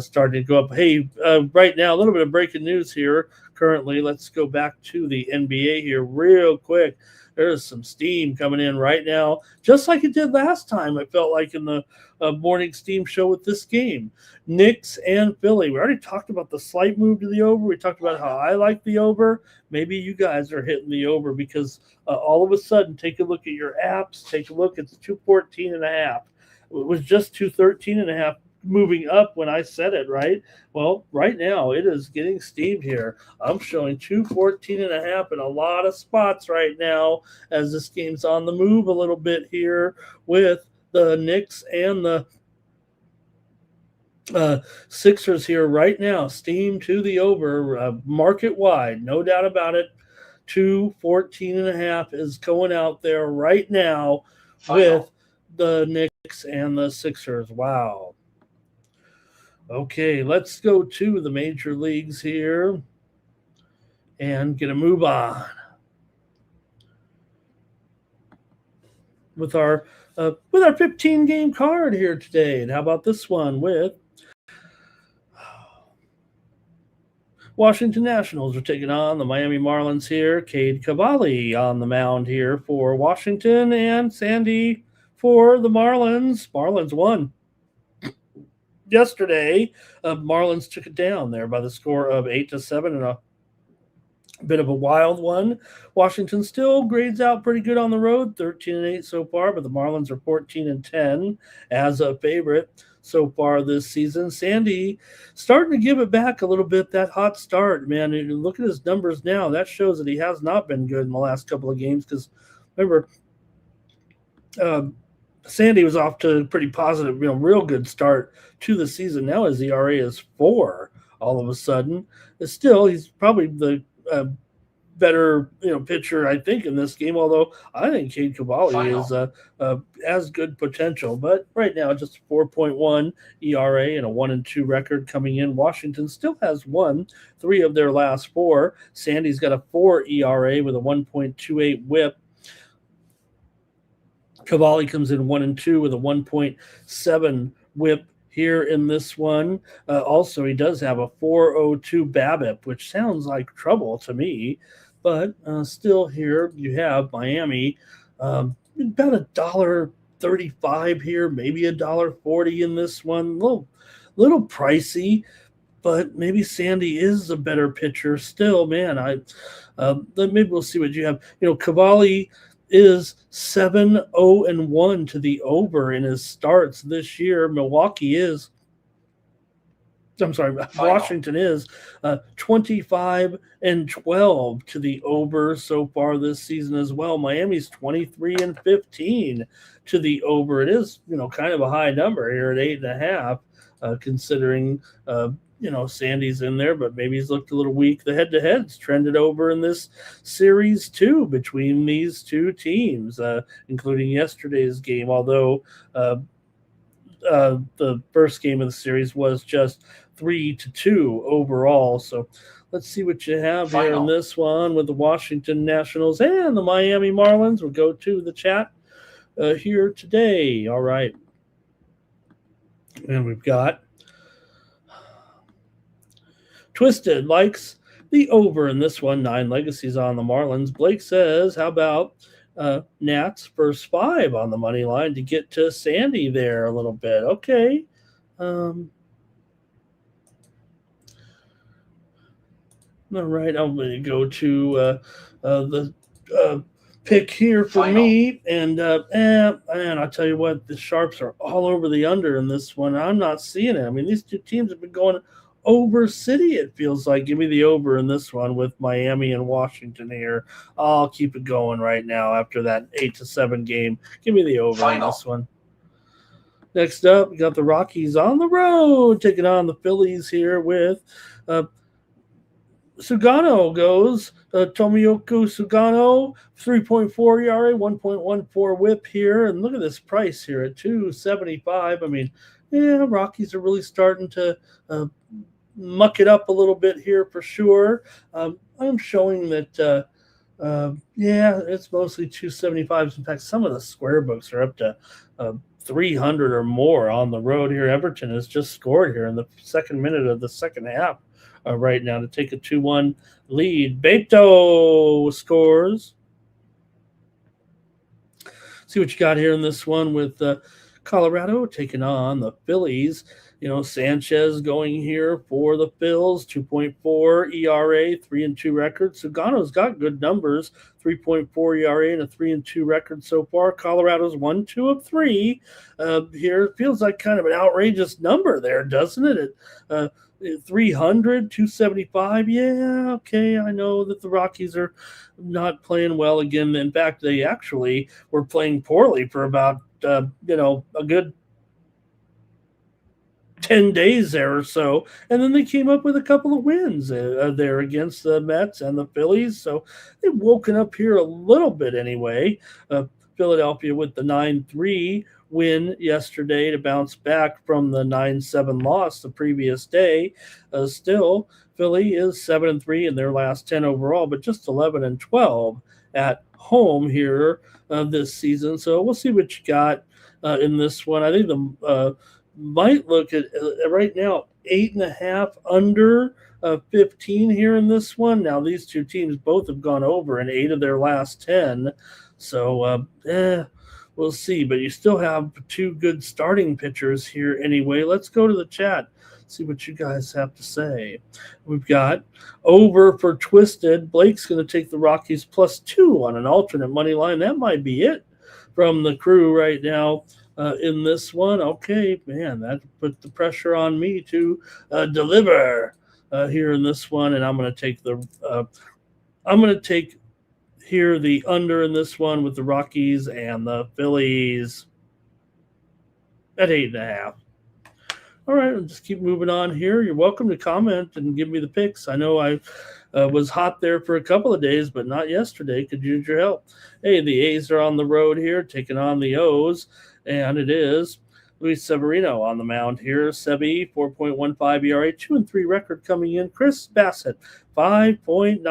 starting to go up. Hey, right now, a little bit of breaking news here currently. Let's go back to the NBA here real quick. There's some steam coming in right now, just like it did last time, it felt like in the morning steam show with this game. Knicks and Philly. We already talked about the slight move to the over. We talked about how I like the over. Maybe you guys are hitting the over because all of a sudden, take a look at your apps. Take a look. It's 214.5. It was just 213.5 moving up when I said it, right? Well, right now it is getting steamed here. I'm showing 214.5 in a lot of spots right now as this game's on the move a little bit here with the Knicks and the Sixers here right now. Steam to the over, market wide, no doubt about it. 214.5 is going out there right now with the Knicks and the Sixers. Wow. Okay, let's go to the major leagues here and get a move on with our 15 game card here today. And how about this one with Washington Nationals are taking on the Miami Marlins here. Cade Cavalli on the mound here for Washington and Sandy for the Marlins. Marlins won yesterday. Marlins took it down there by the score of 8-7 in a bit of a wild one. Washington still grades out pretty good on the road, 13-8 so far, but the Marlins are 14-10 as a favorite so far this season. Sandy starting to give it back a little bit, that hot start, man. And look at his numbers now. That shows that he has not been good in the last couple of games because, remember, Sandy was off to a pretty positive, real good start to the season. Now his ERA is 4 all of a sudden. Still, he's probably the better, pitcher, I think, in this game, although I think Cade Cavalli is has good potential. But right now, just a 4.1 ERA and a 1-2 record coming in. Washington still has won 3 of their last 4. Sandy's got a 4 ERA with a 1.28 whip. Cavalli comes in 1-2 with a 1.7 whip here in this one. Also, he does have a 4.02 BABIP, which sounds like trouble to me. But still here you have Miami about $1.35 here, maybe $1.40 in this one. Little pricey, but maybe Sandy is a better pitcher still. Man, maybe we'll see what you have. Cavalli is 7-0-1 to the over in his starts this year. Washington is 25-12 to the over so far this season as well. Miami's 23-15 to the over. It is, kind of a high number here at 8.5, considering Sandy's in there, but maybe he's looked a little weak. The head-to-heads trended over in this series too between these two teams, including yesterday's game, although the first game of the series was just 3-2 overall. So let's see what you have here in this one with the Washington Nationals and the Miami Marlins. We'll go to the chat here today. All right. And we've got Twisted likes the over in this one. 9 legacies on the Marlins. Blake says, how about Nats first 5 on the money line to get to Sandy there a little bit? Okay. All right, I'm going to go to the pick here for me. And I'll tell you what, the Sharps are all over the under in this one. I'm not seeing it. I mean, these two teams have been going over city, it feels like. Give me the over in this one with Miami and Washington here. I'll keep it going right now after that 8-7 game. Give me the over in this one. Next up, we got the Rockies on the road taking on the Phillies here with Sugano goes. Tomioka Sugano, 3.4 ERA, 1.14 whip here. And look at this price here at $2.75. I mean, Rockies are really starting to muck it up a little bit here for sure. I'm showing that Yeah, it's mostly 275s. In fact, some of the square books are up to 300 or more on the road here. Everton has just scored here in the second minute of the second half right now to take a 2-1 lead. Beto scores. See what you got here in this one with Colorado taking on the Phillies. Sanchez going here for the Phils, 2.4 ERA, 3-2 record. Sugano's got good numbers, 3.4 ERA and a 3-2 record so far. Colorado's 1-2 of 3 here. It feels like kind of an outrageous number there, doesn't it? 300, 275. Yeah, okay. I know that the Rockies are not playing well again. In fact, they actually were playing poorly for about, a good 10 days there or so. And then they came up with a couple of wins there against the Mets and the Phillies. So they've woken up here a little bit anyway. Philadelphia with the 9-3 win yesterday to bounce back from the 9-7 loss the previous day. Still, Philly is 7-3 in their last 10 overall, but just 11-12 at home here this season. So we'll see what you got in this one. I think the might look at right now 8.5 under 15 here in this one. Now these two teams both have gone over in 8 of their last 10. So we'll see. But you still have two good starting pitchers here anyway. Let's go to the chat. See what you guys have to say. We've got over for Twisted. Blake's going to take the Rockies +2 on an alternate money line. That might be it from the crew right now in this one. Okay, man, that put the pressure on me to deliver here in this one, and I'm going to take here the under in this one with the Rockies and the Phillies at 8.5. All right, I'll just keep moving on here. You're welcome to comment and give me the picks. I know I was hot there for a couple of days, but not yesterday. Could use your help. Hey, the A's are on the road here, taking on the O's, and it is Luis Severino on the mound here. Sebi, 4.15 ERA, 2-3 record coming in. Chris Bassett, 5.9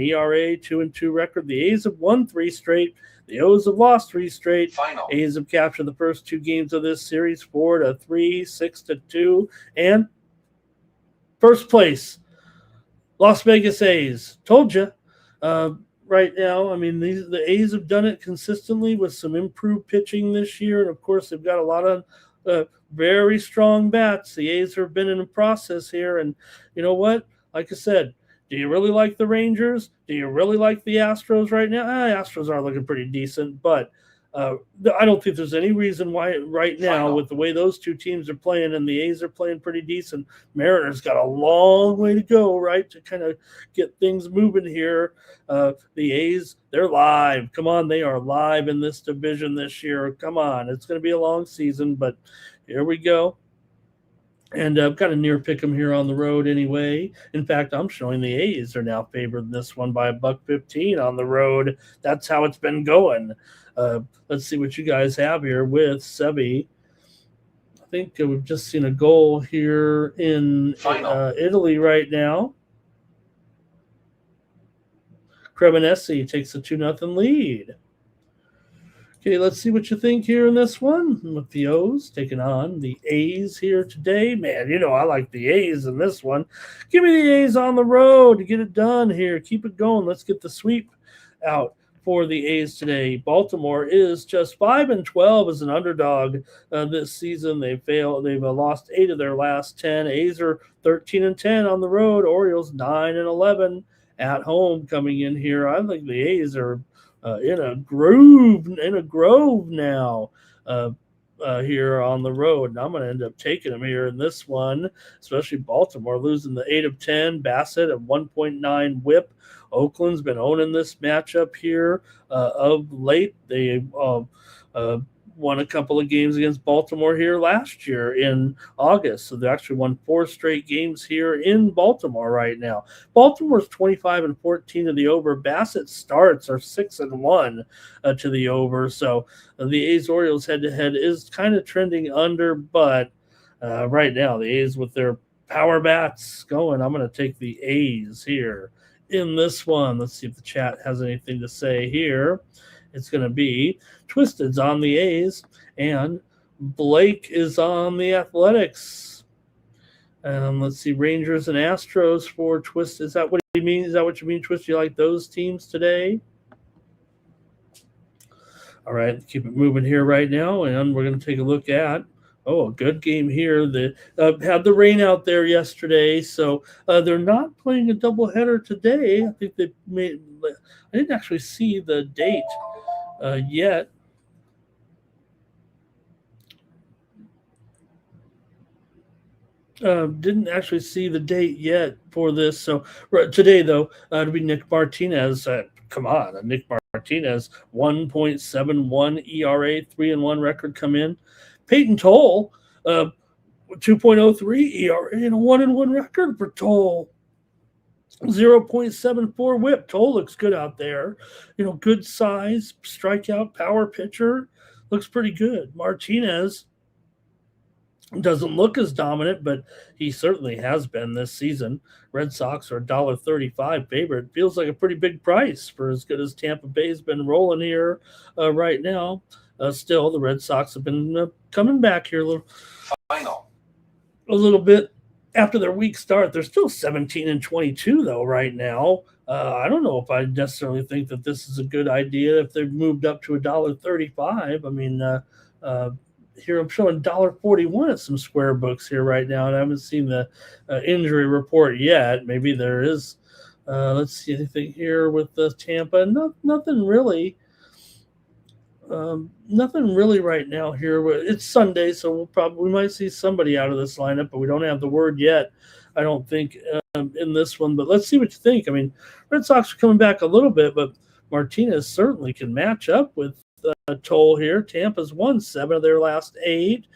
ERA, 2-2 record. The A's have won 3 straight. The O's have lost 3 straight. Final. A's have captured the first 2 games of this series, 4-3, 6-2, and first place, Las Vegas A's. Told you. Right now, I mean, the A's have done it consistently with some improved pitching this year, and of course, they've got a lot of very strong bats. The A's have been in a process here, and you know what? Like I said, do you really like the Rangers? Do you really like the Astros right now? Astros are looking pretty decent, but I don't think there's any reason why right now, with the way those two teams are playing and the A's are playing pretty decent, Mariners got a long way to go, right, to kind of get things moving here. The A's, they're live. Come on, they are live in this division this year. Come on, it's going to be a long season, but here we go. And I've got a near pick 'em here on the road anyway. In fact, I'm showing the A's are now favored in this one by $1.15 on the road. That's how it's been going. Let's see what you guys have here with Sebi. I think we've just seen a goal here in Italy right now. Cremonese takes a 2-0 lead. Okay, let's see what you think here in this one with the O's taking on the A's here today. Man, I like the A's in this one. Give me the A's on the road to get it done here. Keep it going. Let's get the sweep out for the A's today. Baltimore is just 5-12 as an underdog this season. They've lost 8 of their last 10. A's are 13-10 on the road. Orioles 9-11 at home coming in here. I think the A's are in a grove now here on the road, and I'm going to end up taking them here in this one, especially Baltimore losing the 8 of 10. Bassett at 1.9 whip. Oakland's been owning this matchup here of late. They won a couple of games against Baltimore here last year in August. So they actually won 4 straight games here in Baltimore right now. Baltimore's 25-14 to the over. Bassett's starts are 6-1 to the over. So the A's-Orioles head-to-head is kind of trending under, but right now the A's with their power bats going, I'm going to take the A's here in this one. Let's see if the chat has anything to say here. It's going to be Twisted's on the A's and Blake is on the Athletics. Let's see, Rangers and Astros for Twist. Is that what you mean? Is that what you mean, Twist? You like those teams today? All right, keep it moving here right now, and we're going to take a look at a good game here. They had the rain out there yesterday, so they're not playing a doubleheader today. I think they made. I didn't actually see the date yet. Didn't actually see the date yet for this. So today, though, it'll be Nick Martinez. Come on, Nick Martinez, 1.71 ERA, 3-1 record come in. Peyton Toll, 2.03 ERA and a 1-1 record for Toll. 0.74 whip. Toll looks good out there. Good size, strikeout, power pitcher. Looks pretty good. Martinez doesn't look as dominant, but he certainly has been this season. Red Sox are $1.35 favorite. Feels like a pretty big price for as good as Tampa Bay's been rolling here right now. Still, the Red Sox have been coming back here a little bit after their weak start. They're still 17-22 though right now. I don't know if I necessarily think that this is a good idea if they've moved up to $1.35. I mean, here I'm showing $1.41 at some square books here right now, and I haven't seen the injury report yet. Maybe there is. Let's see anything here with the Tampa. Nothing really. Nothing really right now here. It's Sunday, so we might see somebody out of this lineup, but we don't have the word yet, I don't think, in this one. But let's see what you think. I mean, Red Sox are coming back a little bit, but Martinez certainly can match up with Toll here. Tampa's won 7 of their last 8,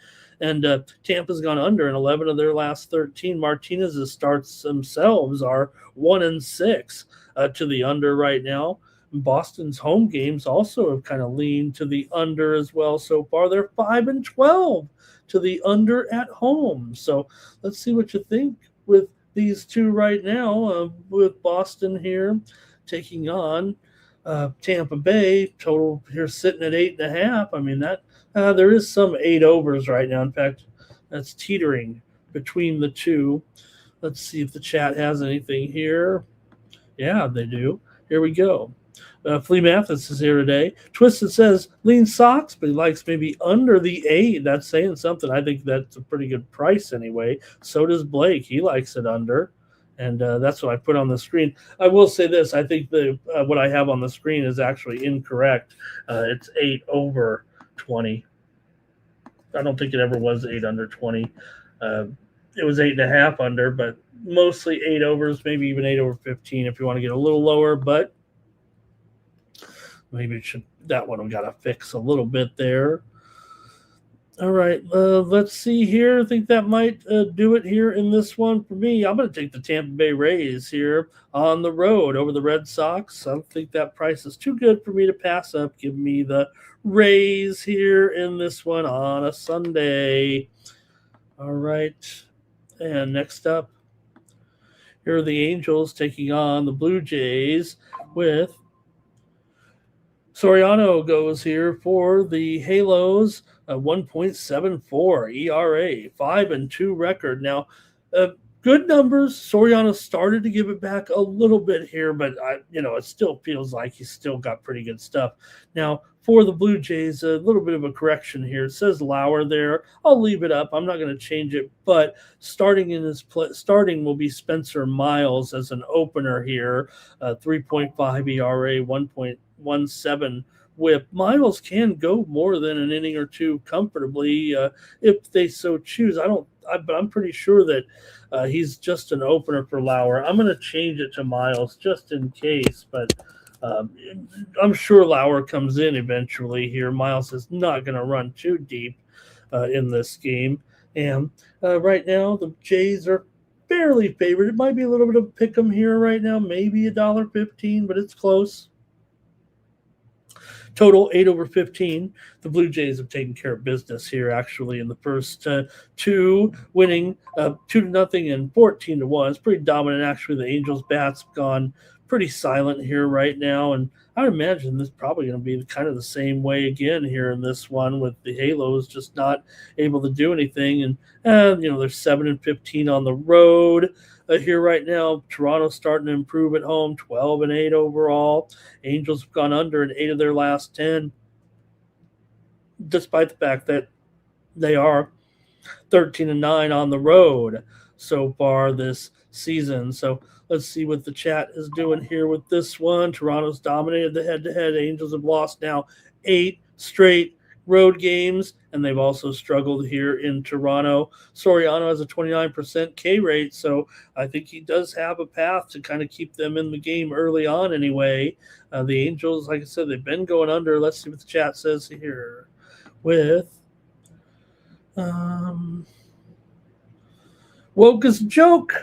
and Tampa's gone under in 11 of their last 13. Martinez's starts themselves are 1-6 to the under right now. Boston's home games also have kind of leaned to the under as well so far. They're 5-12 to the under at home. So let's see what you think with these two right now. With Boston here taking on Tampa Bay, total here sitting at 8.5. I mean, that there is some 8 overs right now. In fact, that's teetering between the two. Let's see if the chat has anything here. Yeah, they do. Here we go. Flea Mathis is here today. Twisted says lean Sox, but he likes maybe under the 8. That's saying something. I think that's a pretty good price anyway. So does Blake. He likes it under. And that's what I put on the screen. I will say this. I think what I have on the screen is actually incorrect. It's 8 over 20. I don't think it ever was 8 under 20. It was 8.5 under, but mostly 8 overs, maybe even 8 over 15 if you want to get a little lower. But maybe that one we got to fix a little bit there. All right, let's see here. I think that might do it here in this one for me. I'm going to take the Tampa Bay Rays here on the road over the Red Sox. I don't think that price is too good for me to pass up. Give me the Rays here in this one on a Sunday. All right, and next up, here are the Angels taking on the Blue Jays with Soriano goes here for the Halos. 1.74 ERA, 5-2 record. Now, good numbers. Soriano started to give it back a little bit here, but it still feels like he's still got pretty good stuff. Now, for the Blue Jays, a little bit of a correction here. It says Lauer there. I'll leave it up. I'm not going to change it, but starting will be Spencer Miles as an opener here. 3.5 ERA, 1.17 whip. Miles can go more than an inning or two comfortably if they so choose. But I'm pretty sure that he's just an opener for Lauer. I'm going to change it to Miles just in case, but I'm sure Lauer comes in eventually here. Miles is not going to run too deep in this game. And right now, the Jays are fairly favored. It might be a little bit of a pick 'em here right now, maybe $1.15, but it's close. Total 8 over 15. The Blue Jays have taken care of business here, actually, in the first 2, winning 2-0 and 14-1. It's pretty dominant, actually. The Angels' bats gone pretty silent here right now, and I would imagine this is probably going to be kind of the same way again here in this one, with the Halos just not able to do anything. And they're 7-15 on the road here right now. Toronto's starting to improve at home, 12-8 overall. Angels have gone under in 8 of their last 10, despite the fact that they are 13-9 on the road so far this season. So let's see what the chat is doing here with this one. Toronto's dominated the head-to-head. Angels have lost now 8 straight road games, and they've also struggled here in Toronto. Soriano has a 29% K rate, so I think he does have a path to kind of keep them in the game early on anyway. The Angels, like I said, they've been going under. Let's see what the chat says here with Woke is a joke.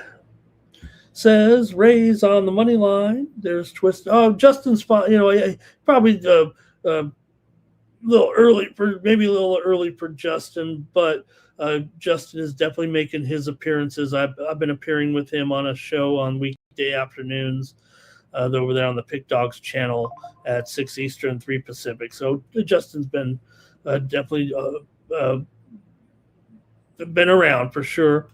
Says Rays on the money line. There's twist. Oh, Justin's fine. Probably a little early for Justin, but Justin is definitely making his appearances. I've been appearing with him on a show on weekday afternoons over there on the Pick Dogs channel at 6 Eastern, 3 Pacific. So Justin's been definitely been around for sure.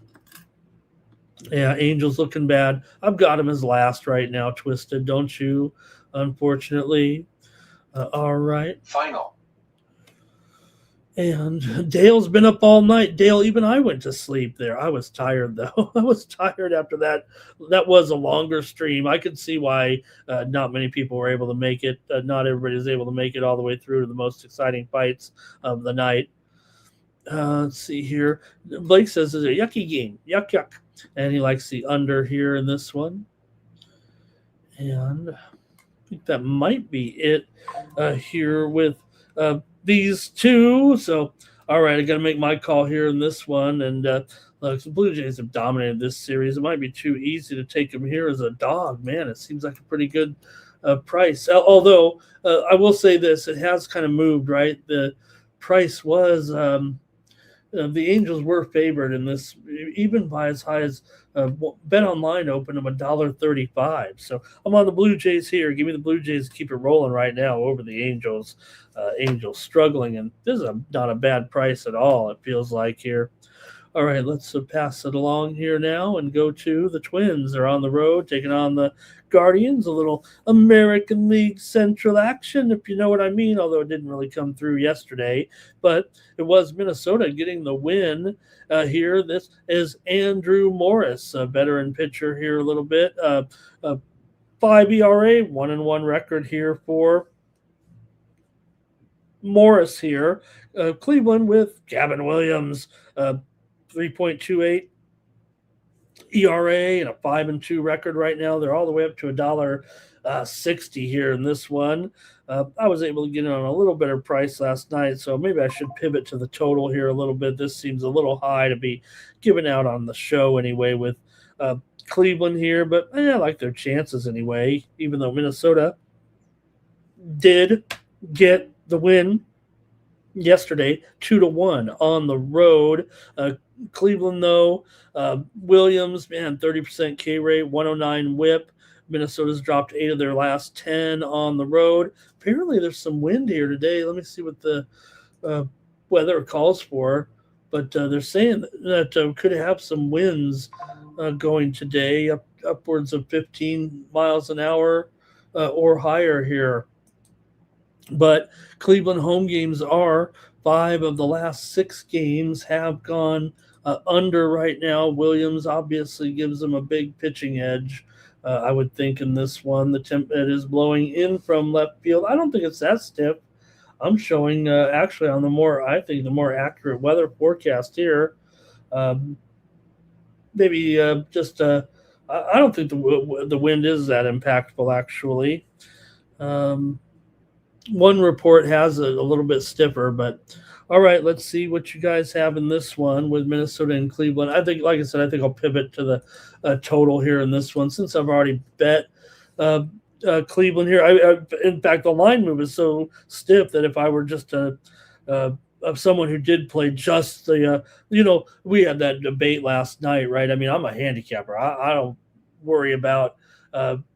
Yeah, Angels looking bad. I've got him as last right now, Twisted, don't you? Unfortunately. All right. Final. And Dale's been up all night. Dale, even I went to sleep there. I was tired, though. I was tired after that. That was a longer stream. I could see why not many people were able to make it. Not everybody was able to make it all the way through to the most exciting fights of the night. Let's see here. Blake says it's a yucky game. Yuck, yuck. And he likes the under here in this one. And I think that might be it here with these two. So, all right, I got to make my call here in this one. And look, the Blue Jays have dominated this series. It might be too easy to take them here as a dog. Man, it seems like a pretty good price. Although, I will say this, it has kind of moved, right? The price was the Angels were favored in this, even by as high as Bet Online opened them $1.35. So I'm on the Blue Jays here. Give me the Blue Jays to keep it rolling right now over the Angels. Angels struggling, and this is not a bad price at all, it feels like here. All right, let's pass it along here now and go to the Twins. They're on the road taking on the Guardians, a little American League Central action, if you know what I mean, although it didn't really come through yesterday. But it was Minnesota getting the win here. This is Andrew Morris, a veteran pitcher here a little bit. 5 ERA, 1-1 record here for Morris here. Cleveland with Gavin Williams, 3.28 ERA and a 5-2 record right now. They're all the way up to $1.60 here in this one. I was able to get it on a little better price last night, so maybe I should pivot to the total here a little bit. This seems a little high to be given out on the show anyway with Cleveland here, but I like their chances anyway, even though Minnesota did get the win yesterday, 2-1 on the road. Cleveland, though, Williams, man, 30% K rate, 109 whip. Minnesota's dropped 8 of their last 10 on the road. Apparently, there's some wind here today. Let me see what the weather calls for. But they're saying that could have some winds going today, upwards of 15 miles an hour or higher here. But Cleveland home games are 5 of the last 6 games have gone under right now. Williams obviously gives them a big pitching edge, I would think, in this one. The temp is blowing in from left field. I don't think it's that stiff. I'm showing actually on the more accurate weather forecast here. Maybe I don't think the wind is that impactful, actually. One report has it a little bit stiffer, but all right, let's see what you guys have in this one with Minnesota and Cleveland. I think, like I said, I think I'll pivot to the total here in this one since I've already bet Cleveland here. In fact, the line move is so stiff that if I were just of someone who did play just the, we had that debate last night, right? I mean, I'm a handicapper. I don't worry about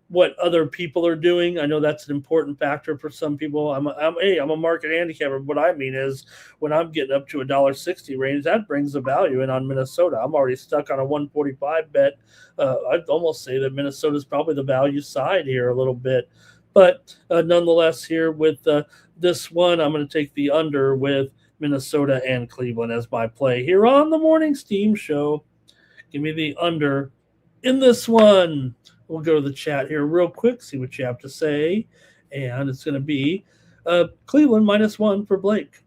what other people are doing. I know that's an important factor for some people. I'm a market handicapper. What I mean is when I'm getting up to $1.60 range, that brings the value in on Minnesota. I'm already stuck on a 145 bet. I'd almost say that Minnesota's probably the value side here a little bit. But nonetheless, here with this one, I'm going to take the under with Minnesota and Cleveland as my play here on the Morning Steam Show. Give me the under in this one. We'll go to the chat here real quick, see what you have to say. And it's going to be Cleveland -1 for Blake.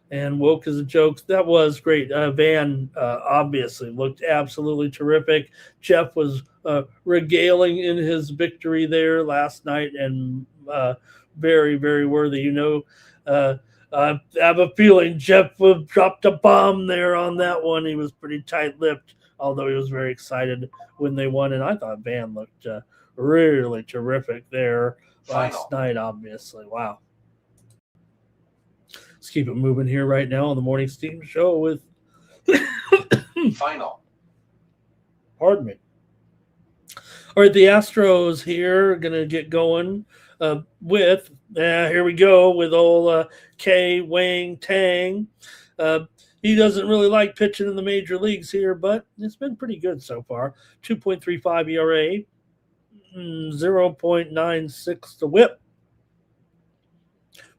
And woke as a joke. That was great. Van obviously looked absolutely terrific. Jeff was regaling in his victory there last night and very, very worthy. I have a feeling Jeff dropped a bomb there on that one. He was pretty tight-lipped, although he was very excited when they won. And I thought Van looked really terrific there last night, obviously. Wow. Let's keep it moving here right now on the Morning Steam Show with Final. Pardon me. All right, the Astros here are going to get going with, here we go, with old K. Wang Tang. He doesn't really like pitching in the major leagues here, but it's been pretty good so far. 2.35 ERA, 0.96 to whip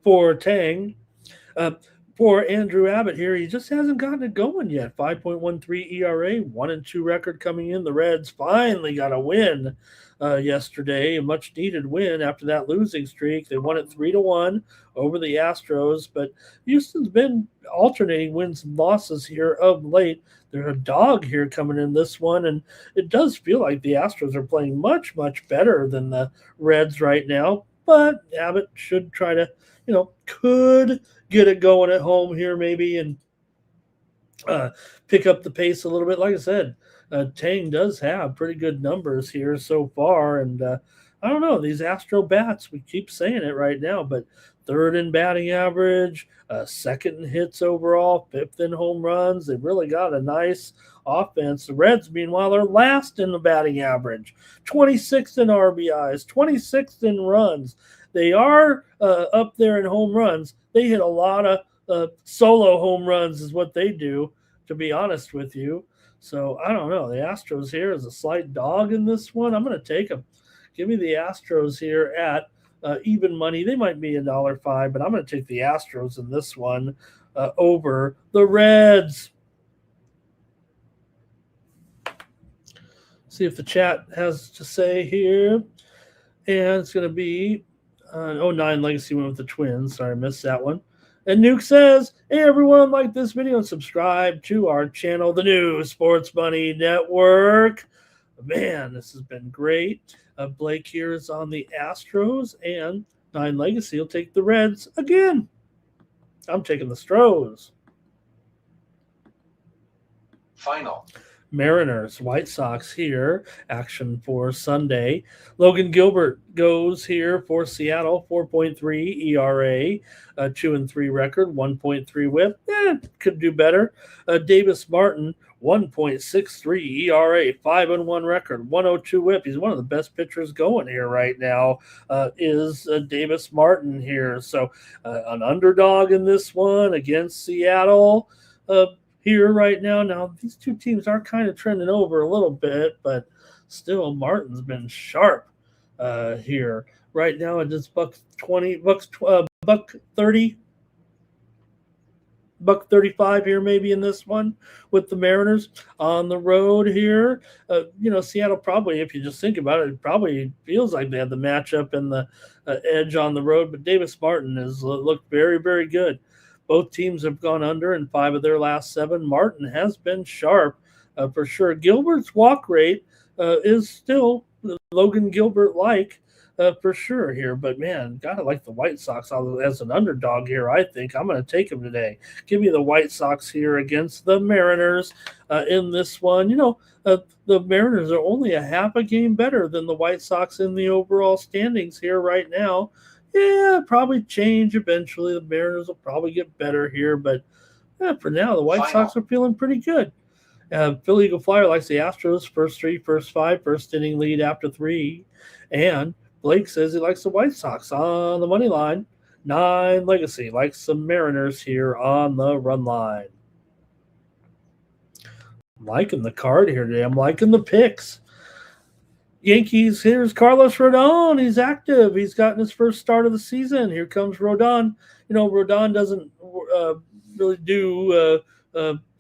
for Tang. For Andrew Abbott here, he just hasn't gotten it going yet. 5.13 ERA, 1-2 record coming in. The Reds finally got a win yesterday, a much-needed win after that losing streak. They won it 3-1 over the Astros, but Houston's been alternating wins and losses here of late. There's a dog here coming in this one, and it does feel like the Astros are playing much, much better than the Reds right now, but Abbott should try to, could get it going at home here maybe and pick up the pace a little bit. Like I said, Tang does have pretty good numbers here so far. And I don't know, these Astro bats, we keep saying it right now, but third in batting average, second in hits overall, fifth in home runs. They've really got a nice offense. The Reds, meanwhile, are last in the batting average, 26th in RBIs, 26th in runs. They are up there in home runs. They hit a lot of solo home runs is what they do, to be honest with you. So I don't know. The Astros here is a slight dog in this one. I'm going to take them. Give me the Astros here at even money. They might be $1.05, but I'm going to take the Astros in this one over the Reds. See if the chat has to say here. And it's going to be 09 Legacy went with the Twins. Sorry, I missed that one. And Nuke says, hey, everyone, like this video and subscribe to our channel, the new Sports Money Network. Man, this has been great. Blake here is on the Astros, and 9 Legacy will take the Reds again. I'm taking the Stros. Final. Mariners, White Sox here. Action for Sunday. Logan Gilbert goes here for Seattle. 4.3 ERA, 2-3 record, 1.3 whip. Could do better. Davis Martin, 1.63 ERA, 5-1 record, 102 whip. He's one of the best pitchers going here right now. Is Davis Martin here? So an underdog in this one against Seattle. Here right now. Now, these two teams are kind of trending over a little bit, but still Martin's been sharp here. Right now, it is $1.20, $1.30, $1.35 here maybe in this one with the Mariners on the road here. Seattle probably, if you just think about it, probably feels like they have the matchup and the edge on the road, but Davis Martin has looked very, very good. Both teams have gone under in 5 of their last 7. Martin has been sharp for sure. Gilbert's walk rate is still Logan Gilbert-like for sure here. But, man, gotta like the White Sox as an underdog here, I think. I'm going to take them today. Give me the White Sox here against the Mariners in this one. The Mariners are only a half a game better than the White Sox in the overall standings here right now. Yeah, probably change eventually. The Mariners will probably get better here, but for now, the White Sox are feeling pretty good. Philly Eagle Flyer likes the Astros, first 3, first 5, first inning lead after 3. And Blake says he likes the White Sox on the money line. 9 Legacy likes the Mariners here on the run line. I'm liking the card here today. I'm liking the picks. Yankees, here's Carlos Rodon. He's active. He's gotten his first start of the season. Here comes Rodon. Rodon doesn't really do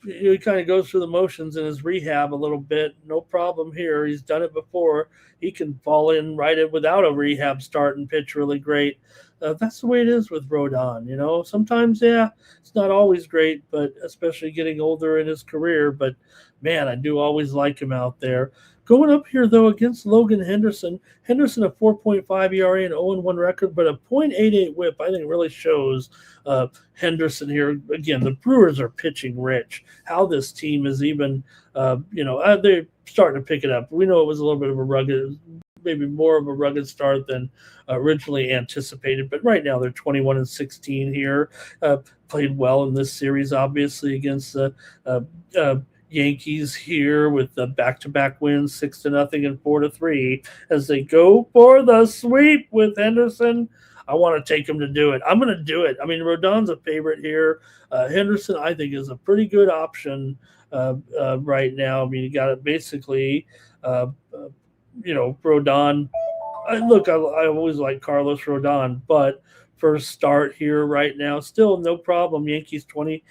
he kind of goes through the motions in his rehab a little bit. No problem here. He's done it before. He can fall in right in without a rehab start and pitch really great. That's the way it is with Rodon. Sometimes, it's not always great, but especially getting older in his career. But, man, I do always like him out there. Going up here, though, against Logan Henderson. Henderson, a 4.5 ERA and 0-1 record, but a .88 whip, I think, really shows Henderson here. Again, the Brewers are pitching rich. How this team is even, they're starting to pick it up. We know it was a little bit of a rugged, maybe more of a rugged start than originally anticipated, but right now they're 21-16 here. Played well in this series, obviously, against the Yankees here with the back-to-back wins, 6-0 and 4-3, as they go for the sweep with Henderson. I want to take him to do it. I'm going to do it. I mean, Rodon's a favorite here. Henderson, I think, is a pretty good option right now. I mean, you got it basically, Rodon. I always like Carlos Rodon, but first start here right now, still no problem. Yankees 12-8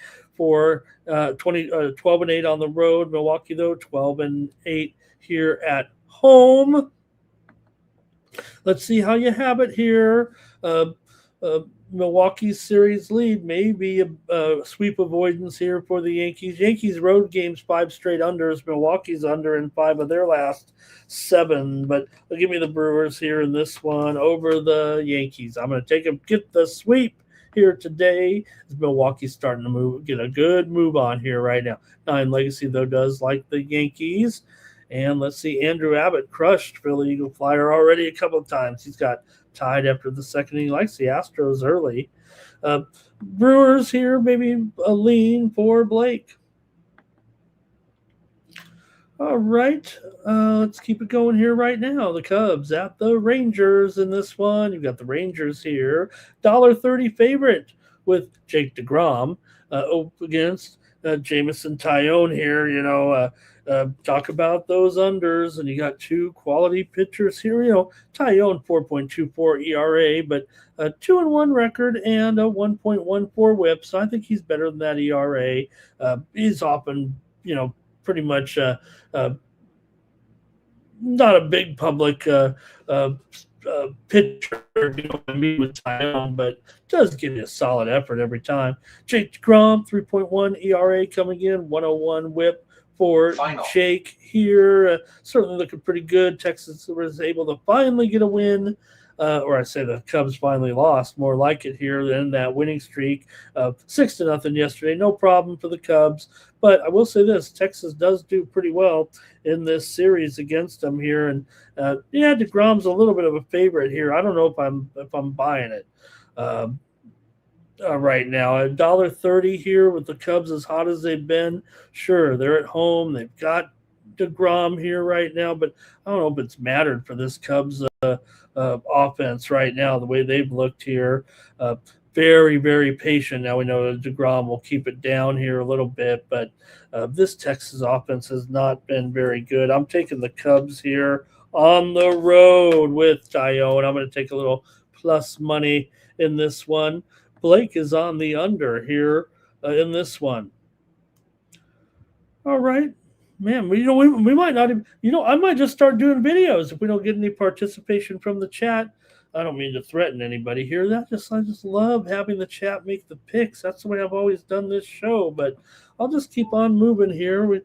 on the road. Milwaukee, though, 12-8 here at home. Let's see how you have it here. Milwaukee's series lead may be a sweep avoidance here for the Yankees. Yankees road games 5 straight unders. Milwaukee's under in 5 of their last 7. But give me the Brewers here in this one over the Yankees. I'm going to take them, get the sweep here today. As Milwaukee's starting to get a good move on here right now. 9 Legacy, though, does like the Yankees. And let's see, Andrew Abbott crushed Philly Eagle Flyer already a couple of times. He's got tied after the second. He likes the Astros early. Brewers here, maybe a lean for Blake. All right, let's keep it going here right now. The Cubs at the Rangers in this one. You've got the Rangers here. $1.30 favorite with Jake DeGrom against Jameson Taillon here. Talk about those unders, and you got 2 quality pitchers here. Taillon 4.24 ERA, but a 2-1 record and a 1.14 WHIP. So I think he's better than that ERA. He's often, pretty much not a big public pitcher, with Taillon, but does give you a solid effort every time. Jake DeGrom, 3.1 ERA coming in, 101 WHIP for Jake here. Certainly looking pretty good. Texas was able to finally get a win. Or I say the Cubs finally lost, more like it here than that winning streak of 6-0 yesterday. No problem for the Cubs. But I will say this, Texas does do pretty well in this series against them here. And DeGrom's a little bit of a favorite here. I don't know if I'm buying it. Right now, $1.30 here with the Cubs as hot as they've been. Sure, they're at home. They've got DeGrom here right now, but I don't know if it's mattered for this Cubs offense right now, the way they've looked here. Very, very patient. Now we know that DeGrom will keep it down here a little bit, but this Texas offense has not been very good. I'm taking the Cubs here on the road with Taillon. I'm going to take a little plus money in this one. Blake is on the under here in this one. All right. Man, we might not even, I might just start doing videos if we don't get any participation from the chat. I don't mean to threaten anybody here. I just love having the chat make the picks. That's the way I've always done this show, but I'll just keep on moving here. We're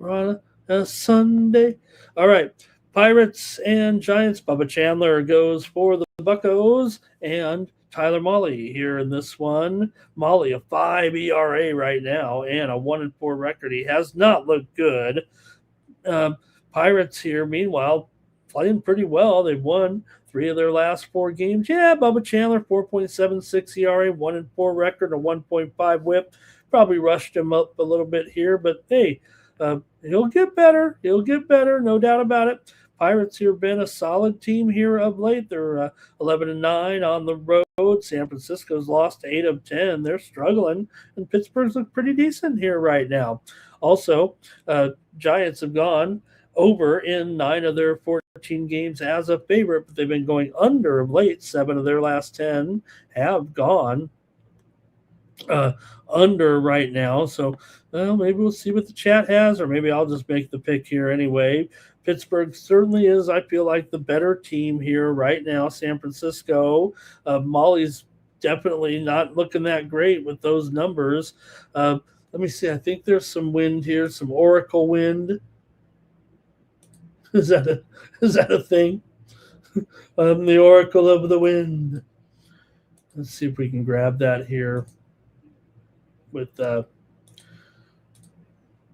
on a Sunday. All right. Pirates and Giants. Bubba Chandler goes for the Buccos, and Tyler Mahle here in this one. Mahle, a 5 ERA right now and a 1-4 record. He has not looked good. Pirates here, meanwhile, playing pretty well. They've won 3 of their last 4 games. Yeah, Bubba Chandler, 4.76 ERA, 1-4 record, a 1.5 WHIP. Probably rushed him up a little bit here, but hey, he'll get better. He'll get better, no doubt about it. Pirates here have been a solid team here of late. They're 11-9 on the road. San Francisco's lost 8 of 10. They're struggling, and Pittsburgh's look pretty decent here right now. Also, Giants have gone over in 9 of their 14 games as a favorite, but they've been going under of late. 7 of their last 10 have gone under right now. So maybe we'll see what the chat has, or maybe I'll just make the pick here anyway. Pittsburgh certainly is, I feel like, the better team here right now. San Francisco, Molly's definitely not looking that great with those numbers. Let me see. I think there's some wind here, some Oracle wind. Is that a thing? The Oracle of the Wind. Let's see if we can grab that here with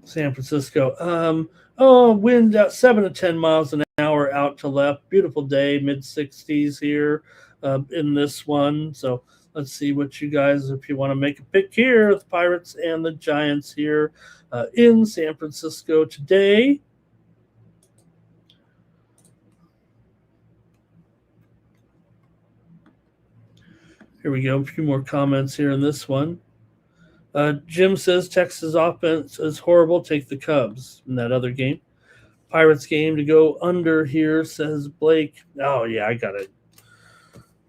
San Francisco. Wind out 7 to 10 miles an hour out to left. Beautiful day, mid-60s here in this one. So let's see what you guys, if you want to make a pick here, the Pirates and the Giants here in San Francisco today. Here we go. A few more comments here in this one. Jim says Texas offense is horrible. Take the Cubs in that other game. Pirates game to go under here, says Blake. Oh, yeah, I got it.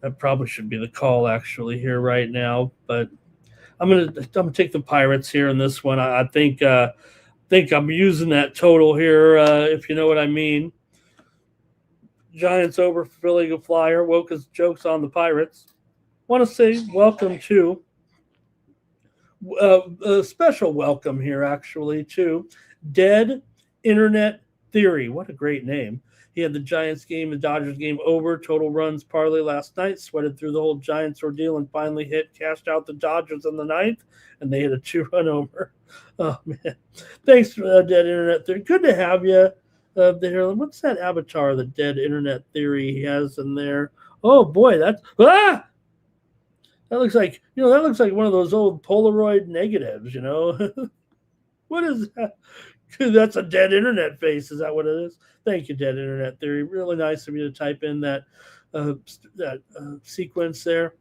That probably should be the call actually here right now. But I'm gonna take the Pirates here in this one. I think I'm using that total here, if you know what I mean. Giants over Philly go Flyer. Woka's jokes on the Pirates. Want to say welcome to a special welcome here actually to Dead Internet Theory. What a great name. He had the Giants game, the Dodgers game over, total runs parlay last night, sweated through the whole Giants ordeal and finally cashed out the Dodgers in the ninth, and they hit a 2-run homer. Oh, man. Thanks for Dead Internet Theory. Good to have you there. What's that avatar, the Dead Internet Theory he has in there? Oh, boy, that's... Ah! That looks like one of those old Polaroid negatives, What is that? That's a dead internet face. Is that what it is? Thank you, Dead Internet Theory. Really nice of you to type in that sequence there.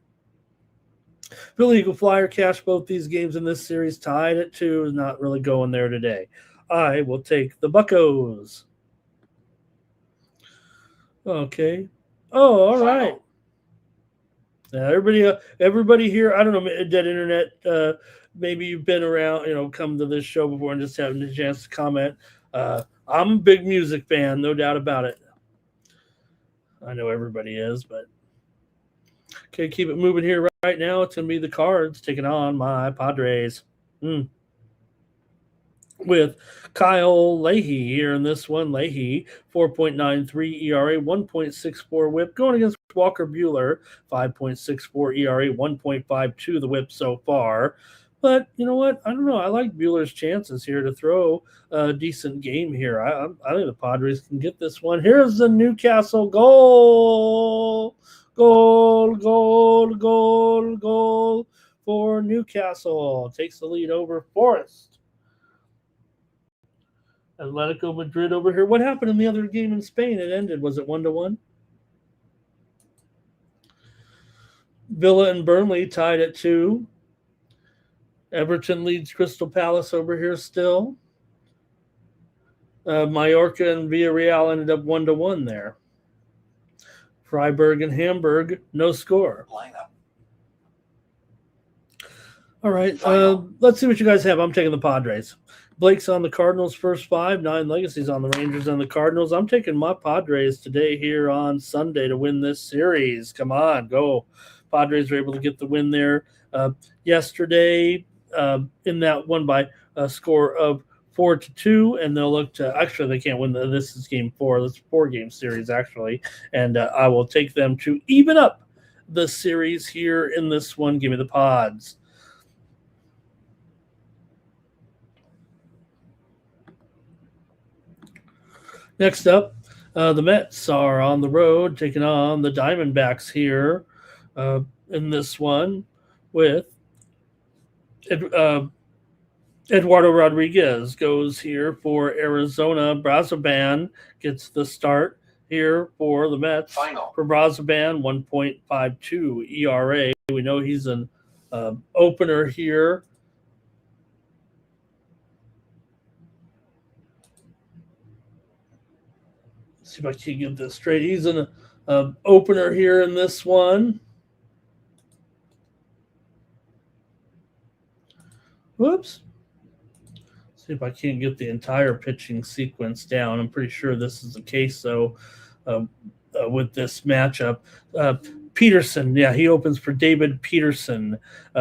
Philly Eagle Flyer cashed both these games in this series, tied at 2. Is not really going there today. I will take the Buccos. Okay. Oh, all right. Everybody here, I don't know, Dead Internet, maybe you've been around, come to this show before and just having a chance to comment. I'm a big music fan, no doubt about it. I know everybody is, but okay, keep it moving here right now. It's going to be the Cards taking on my Padres. With Kyle Leahy here in this one. Leahy, 4.93 ERA, 1.64 whip. Going against Walker Buehler, 5.64 ERA, 1.52 the whip so far. But you know what? I don't know. I like Buehler's chances here to throw a decent game here. I think the Padres can get this one. Here's the Newcastle goal. Goal for Newcastle. Takes the lead over Forest. Atletico Madrid over here. What happened in the other game in Spain? It ended. Was it 1-1? Villa and Burnley tied at 2. Everton leads Crystal Palace over here still. Mallorca and Villarreal ended up 1-1 there. Freiburg and Hamburg, no score. Lineup. All right. Let's see what you guys have. I'm taking the Padres. Blake's on the Cardinals first 5, 9 Legacy's on the Rangers and the Cardinals. I'm taking my Padres today here on Sunday to win this series. Come on, go. Padres were able to get the win there yesterday in that one by a score of 4-2, and they'll look to, actually they can't win, this is game 4. This is a 4-game series actually, and I will take them to even up the series here in this one. Give me the Pods. Next up, the Mets are on the road taking on the Diamondbacks here in this one with Eduardo Rodriguez goes here for Arizona. Brazoban gets the start here for the Mets. Final. For Brazoban, 1.52 ERA. We know he's an opener here. Let's see if I can get this straight. He's an opener here in this one. Whoops. See if I can't get the entire pitching sequence down. I'm pretty sure this is the case, though, with this matchup. Peterson, yeah, he opens for David Peterson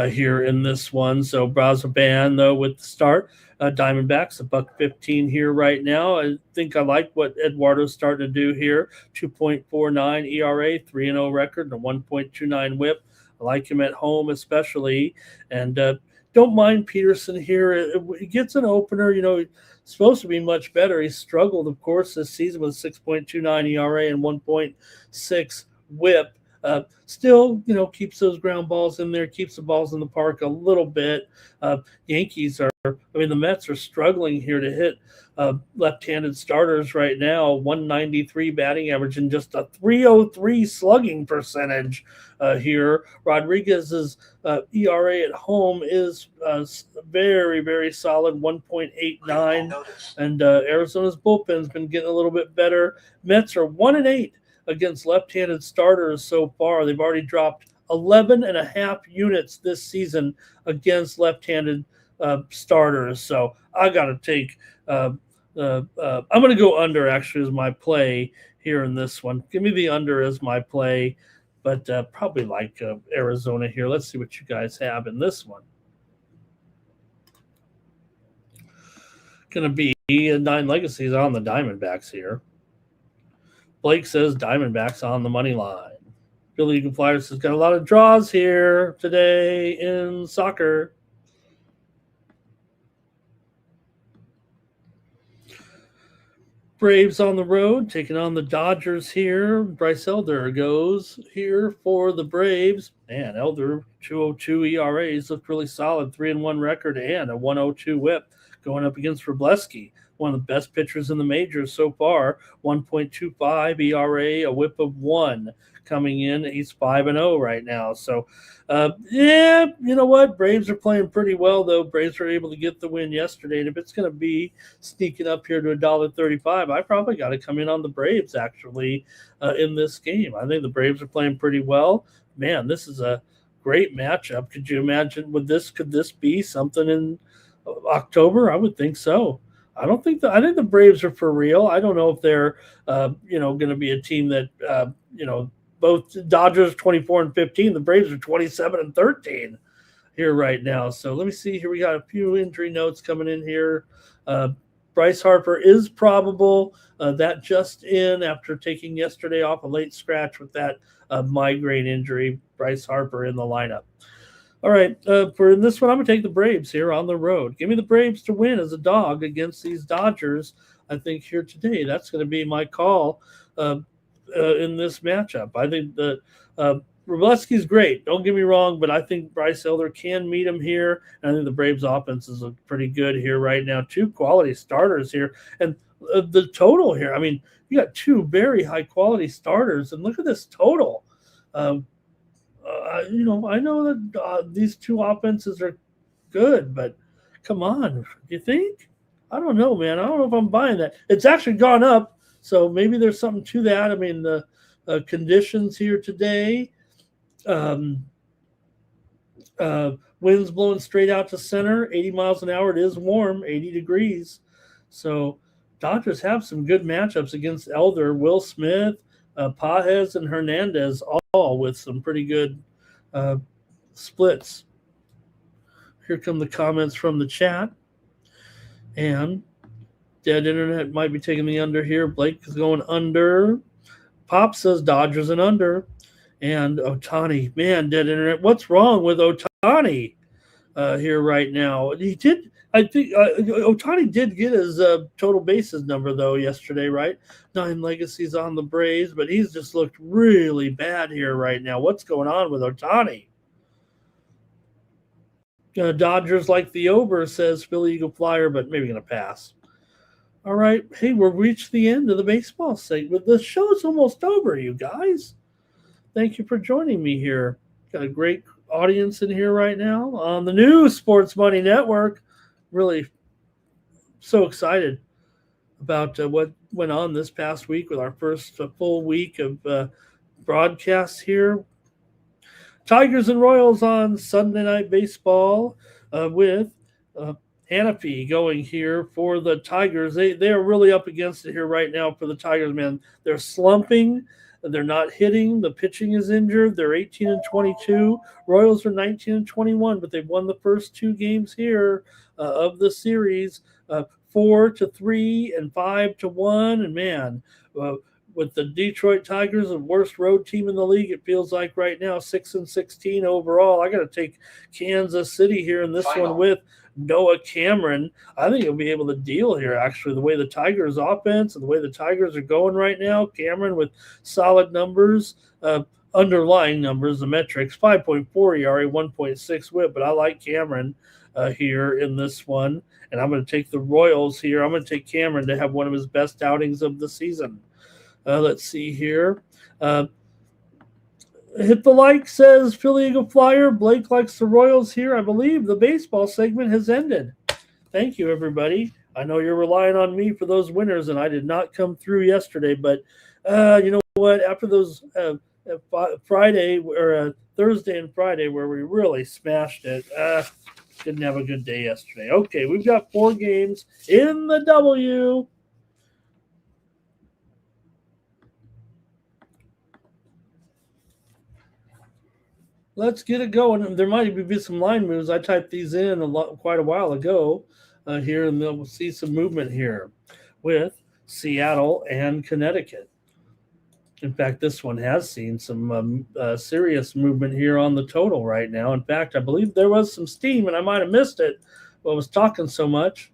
here in this one. So Brazoban, though, with the start. Diamondbacks, $1.15 here right now. I think I like what Eduardo's starting to do here. 2.49 ERA, 3-0 record, and a 1.29 whip. I like him at home especially. And don't mind Peterson here. He gets an opener. You know, he's supposed to be much better. He struggled, of course, this season with 6.29 ERA and 1.6 whip. Still, you know, keeps those ground balls in there, keeps the balls in the park a little bit. Yankees the Mets are struggling here to hit left-handed starters right now. 193 batting average and just a 303 slugging percentage here. Rodriguez's ERA at home is very, very solid, 1.89. And Arizona's bullpen's been getting a little bit better. Mets are 1-8 against left-handed starters so far. They've already dropped 11.5 units this season against left-handed starters. So I got to take I'm going to go under actually as my play here in this one. Give me the under as my play, but probably like Arizona here. Let's see what you guys have in this one. Going to be 9 legacies on the Diamondbacks here. Blake says Diamondbacks on the money line. Billy Eagle Flyers has got a lot of draws here today in soccer. Braves on the road, taking on the Dodgers here. Bryce Elder goes here for the Braves. Man, Elder, 2.02 ERAs, looked really solid. 3-1 record and a 1.02 whip going up against Wrobleski, one of the best pitchers in the majors so far. 1.25 ERA, a whip of 1 coming in. He's 5-0 right now. So, yeah, you know what? Braves are playing pretty well, though. Braves were able to get the win yesterday. And if it's going to be sneaking up here to $1.35, I probably got to come in on the Braves, actually, in this game. I think the Braves are playing pretty well. Man, this is a great matchup. Could you imagine could this be something in October? I would think so. I think the Braves are for real. I don't know if they're, going to be a team that, both Dodgers 24-15, the Braves are 27-13 here right now. So let me see here. We got a few injury notes coming in here. Bryce Harper is probable. That just in after taking yesterday off a late scratch with that migraine injury. Bryce Harper in the lineup. All right, for this one, I'm going to take the Braves here on the road. Give me the Braves to win as a dog against these Dodgers, I think, here today. That's going to be my call in this matchup. I think that Wrobleski's great. Don't get me wrong, but I think Bryce Elder can meet him here. And I think the Braves' offense is pretty good here right now. 2 quality starters here. And the total here, I mean, you got 2 very high-quality starters. And look at this total. I know that these 2 offenses are good, but come on, do you think? I don't know, man. I don't know if I'm buying that. It's actually gone up, so maybe there's something to that. I mean, the conditions here today, winds blowing straight out to center, 80 miles an hour. It is warm, 80 degrees. So Dodgers have some good matchups against Elder, Will Smith, Pajes, and Hernandez, all with some pretty good splits. Here come the comments from the chat. And Dead Internet might be taking the under here. Blake is going under. Pop says Dodgers and under. And Ohtani, man, Dead Internet, what's wrong with Ohtani here right now? I think Ohtani did get his total bases number, though, yesterday, right? 9 legacies on the Braves, but he's just looked really bad here right now. What's going on with Ohtani? Dodgers like the over, says Philly Eagle Flyer, but maybe going to pass. All right. Hey, we've reached the end of the baseball segment. The show's almost over, you guys. Thank you for joining me here. Got a great audience in here right now on the new Sports Money Network. Really so excited about what went on this past week with our first full week of broadcasts here. Tigers and Royals on Sunday Night Baseball with Hannafy going here for the Tigers. They are really up against it here right now for the Tigers, man. They're slumping. They're not hitting. The pitching is injured. They're 18-22. Royals are 19-21, but they've won the first two games here of the series, 4-3 and 5-1. And man, with the Detroit Tigers, the worst road team in the league, it feels like right now, 6-16 overall. I got to take Kansas City here in this one with Noah Cameron. I think he'll be able to deal here, actually, the way the Tigers offense and the way the Tigers are going right now. Cameron with solid numbers, underlying numbers, the metrics, 5.4 ERA, 1.6 whip, but I like Cameron here in this one, and I'm going to take the Royals here. I'm going to take Cameron to have one of his best outings of the season. Let's see here. Hit the like, says Philly Eagle Flyer. Blake likes the Royals here. I believe the baseball segment has ended. Thank you, everybody. I know you're relying on me for those winners, and I did not come through yesterday. But you know what? After those Friday or Thursday and Friday where we really smashed it, didn't have a good day yesterday. Okay, we've got 4 games in the W. Let's get it going. There might be some line moves. I typed these in quite a while ago here, and we'll see some movement here with Seattle and Connecticut. In fact, this one has seen some serious movement here on the total right now. In fact, I believe there was some steam, and I might have missed it, but I was talking so much.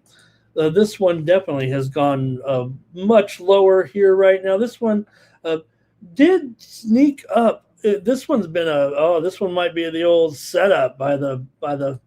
This one definitely has gone much lower here right now. This one did sneak up. This one's been this one might be the old setup by the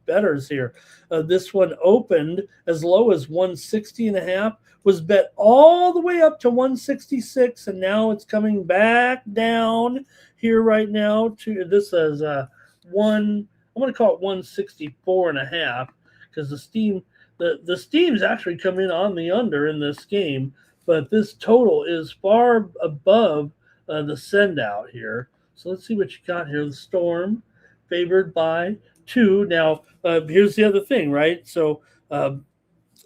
bettors here. This one opened as low as 160.5, was bet all the way up to 166, and now it's coming back down here right now to this is I'm going to call it 164.5 because the steam's actually come in on the under in this game, but this total is far above the send out here. So let's see what you got here. The Storm favored by 2. Now, here's the other thing, right? So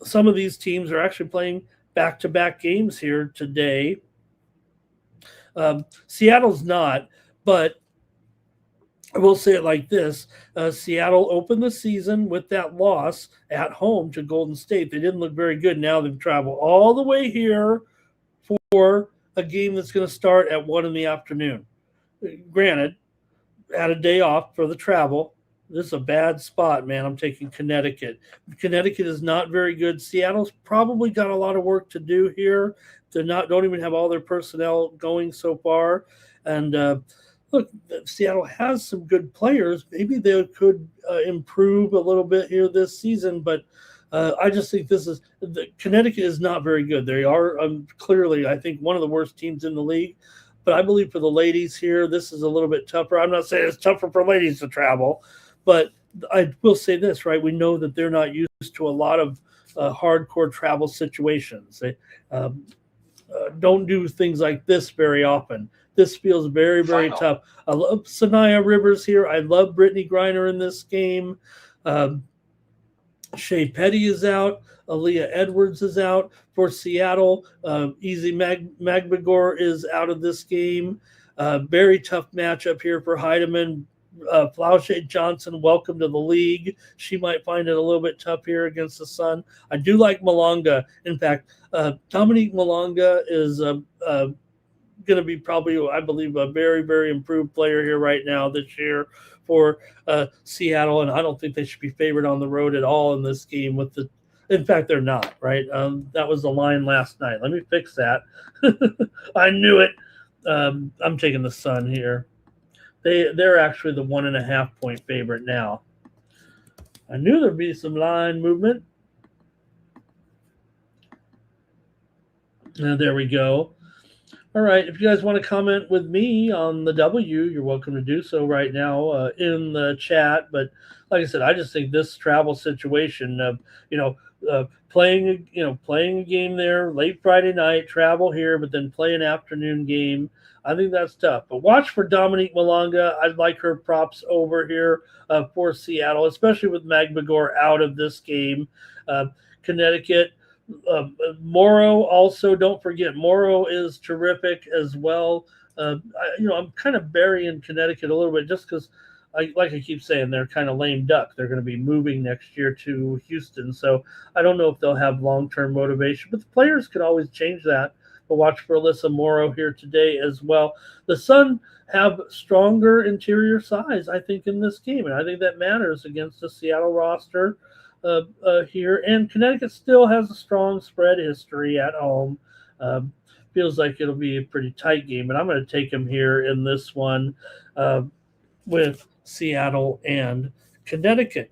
some of these teams are actually playing back-to-back games here today. Seattle's not, but I will say it like this. Seattle opened the season with that loss at home to Golden State. They didn't look very good. Now they've traveled all the way here for a game that's going to start at 1 in the afternoon. Granted, had a day off for the travel. This is a bad spot, man. I'm taking Connecticut. Connecticut is not very good. Seattle's probably got a lot of work to do here. Don't even have all their personnel going so far. And look, Seattle has some good players. Maybe they could improve a little bit here this season, but I just think Connecticut is not very good. They are clearly, I think, one of the worst teams in the league. But I believe for the ladies here, this is a little bit tougher. I'm not saying it's tougher for ladies to travel, but I will say this, right? We know that they're not used to a lot of hardcore travel situations. They don't do things like this very often. This feels very, very tough. I love Sanaya Rivers here. I love Brittany Griner in this game. Shea Petty is out. Aaliyah Edwards is out for Seattle. Easy Magbagor is out of this game. Very tough matchup here for Heidemann. Flauche Johnson, welcome to the league. She might find it a little bit tough here against the Sun. I do like Malonga. In fact, Dominique Malonga is going to be probably, I believe, a very, very improved player here right now this year for Seattle, and I don't think they should be favored on the road at all in this game. In fact, they're not, right? That was the line last night. Let me fix that. I knew it. I'm taking the Sun here. They're actually the 1.5 point favorite now. I knew there'd be some line movement. There we go. All right. If you guys want to comment with me on the W, you're welcome to do so right now in the chat. But like I said, I just think this travel situation of playing a game there late Friday night, travel here, but then play an afternoon game. I think that's tough. But watch for Dominique Malonga. I'd like her props over here for Seattle, especially with Magbagor out of this game. Connecticut. Morrow also, don't forget, Morrow is terrific as well. I'm kind of burying Connecticut a little bit just because, like I keep saying, they're kind of lame duck. They're going to be moving next year to Houston, so I don't know if they'll have long-term motivation, but the players can always change that. But watch for Alyssa Morrow here today as well. The Sun have stronger interior size, I think, in this game, and I think that matters against the Seattle roster. Here, and Connecticut still has a strong spread history at home. Feels like it'll be a pretty tight game, but I'm going to take them here in this one with Seattle and Connecticut.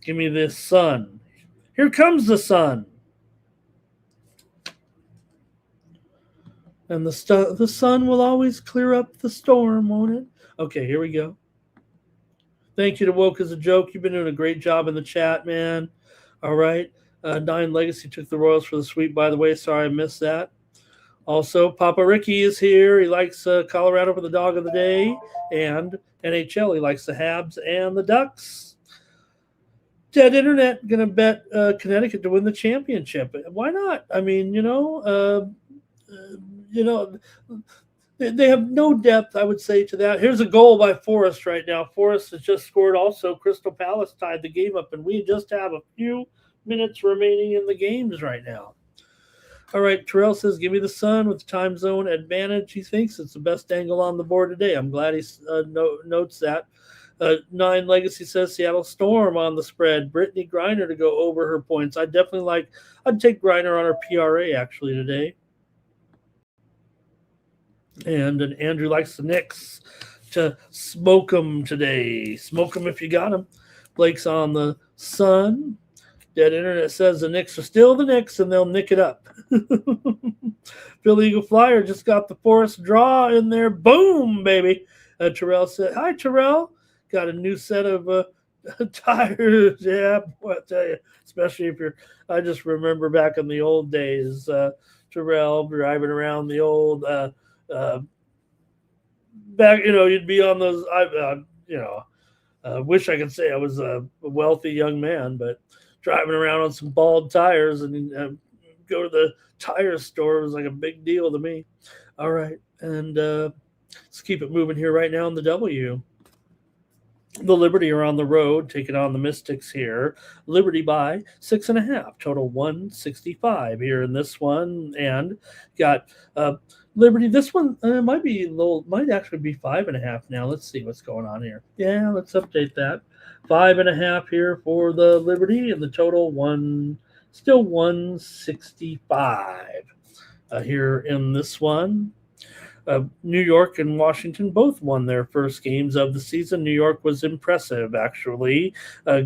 Give me this Sun. Here comes the Sun. And the sun will always clear up the storm, won't it? Okay, here we go. Thank you to Woke as a Joke. You've been doing a great job in the chat, man. All right. Nine Legacy took the Royals for the sweep, by the way. Sorry I missed that. Also, Papa Ricky is here. He likes Colorado for the dog of the day. And NHL, he likes the Habs and the Ducks. Dead Internet going to bet Connecticut to win the championship. Why not? I mean, they have no depth, I would say, to that. Here's a goal by Forrest right now. Forrest has just scored also. Crystal Palace tied the game up, and we just have a few minutes remaining in the games right now. All right, Terrell says, give me the Sun with the time zone advantage. He thinks it's the best angle on the board today. I'm glad he notes that. Nine Legacy says Seattle Storm on the spread. Brittany Griner to go over her points. I'd take Griner on her PRA actually today. And Andrew likes the Knicks to smoke them today. Smoke them if you got them. Blake's on the Sun. Dead Internet says the Knicks are still the Knicks and they'll nick it up. Philly Eagle Flyer just got the Forest draw in there. Boom, baby. Terrell said, hi, Terrell. Got a new set of tires. Yeah, boy, I tell you, especially if I just remember back in the old days, Terrell driving around the old back, you'd be on those. Wish I could say I was a wealthy young man, but driving around on some bald tires and go to the tire store was like a big deal to me. All right, and let's keep it moving here right now in the W. The Liberty are on the road, taking on the Mystics here. Liberty by 6.5, total 165 here in this one, and got Liberty. This one might actually be 5.5 now. Let's see what's going on here. Yeah, let's update that. 5.5 here for the Liberty, and the total still 165 here in this one. New York and Washington both won their first games of the season. New York was impressive, actually,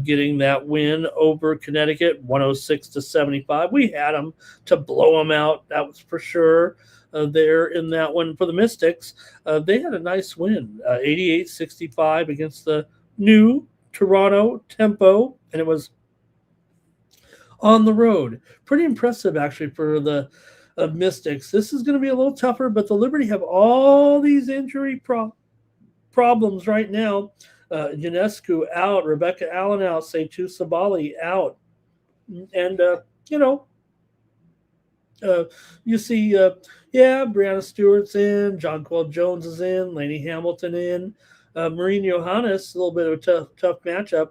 getting that win over Connecticut, 106-75. We had them to blow them out. That was for sure. There in that one for the Mystics, they had a nice win, 88-65 against the new Toronto Tempo, and it was on the road. Pretty impressive, actually, for the Mystics. This is going to be a little tougher, but the Liberty have all these injury problems right now. Ionescu out, Rebecca Allen out, Seitu Sabali out, and you see, Brianna Stewart's in, Jonquel Jones is in, Lainey Hamilton in, Marine Johannes, a little bit of a tough matchup.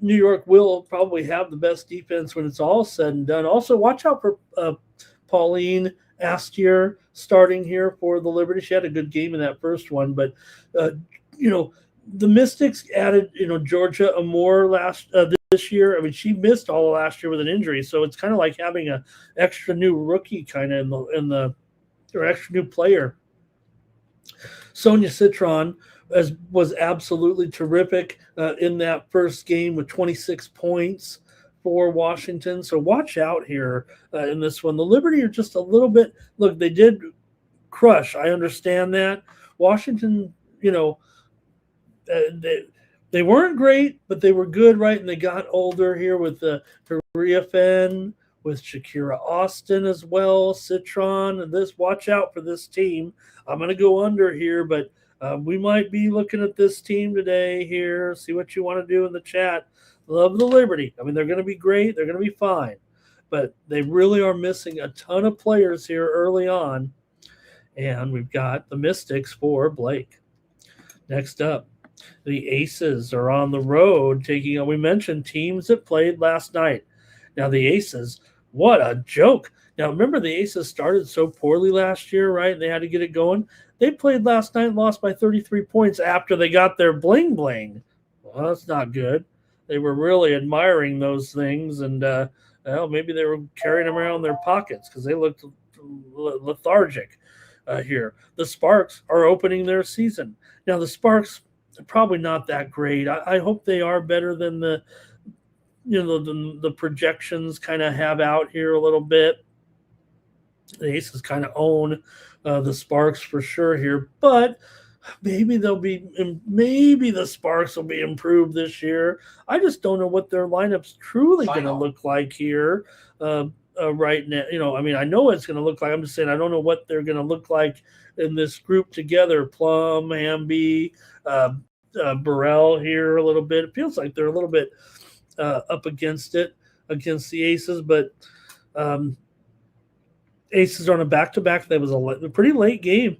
New York will probably have the best defense when it's all said and done. Also, watch out for Pauline Astier starting here for the Liberty. She had a good game in that first one, but the Mystics added Georgia Amore this year. I mean, she missed all of last year with an injury, so it's kind of like having an extra new rookie kind of or extra new player. Sonia Citron was absolutely terrific in that first game with 26 points for Washington. So watch out here in this one. The Liberty are just a little bit. Look, they did crush. I understand that. Washington, they weren't great, but they were good, right? And they got older here with Korea Fenn, with Shakira Austin as well, Citron. And watch out for this team. I'm going to go under here, but we might be looking at this team today here. See what you want to do in the chat. Love the Liberty. I mean, they're going to be great. They're going to be fine. But they really are missing a ton of players here early on. And we've got the Mystics for Blake. Next up, the Aces are on the road taking on, we mentioned teams that played last night. Now the Aces, what a joke. Now remember the Aces started so poorly last year, right? They had to get it going. They played last night and lost by 33 points after they got their bling bling. Well, that's not good. They were really admiring those things, and maybe they were carrying them around in their pockets because they looked lethargic here. The Sparks are opening their season. Now the Sparks are probably not that great. I hope they are better than the projections kind of have out here a little bit. The Aces kind of own the Sparks for sure here, but maybe the Sparks will be improved this year. I just don't know what their lineup's truly going to look like here right now. I know it's going to look like. I'm just saying I don't know what they're going to look like in this group together. Plum, Hamby, Burrell here a little bit. It feels like they're a little bit up against the Aces, but Aces are on a back-to-back. That was a pretty late game,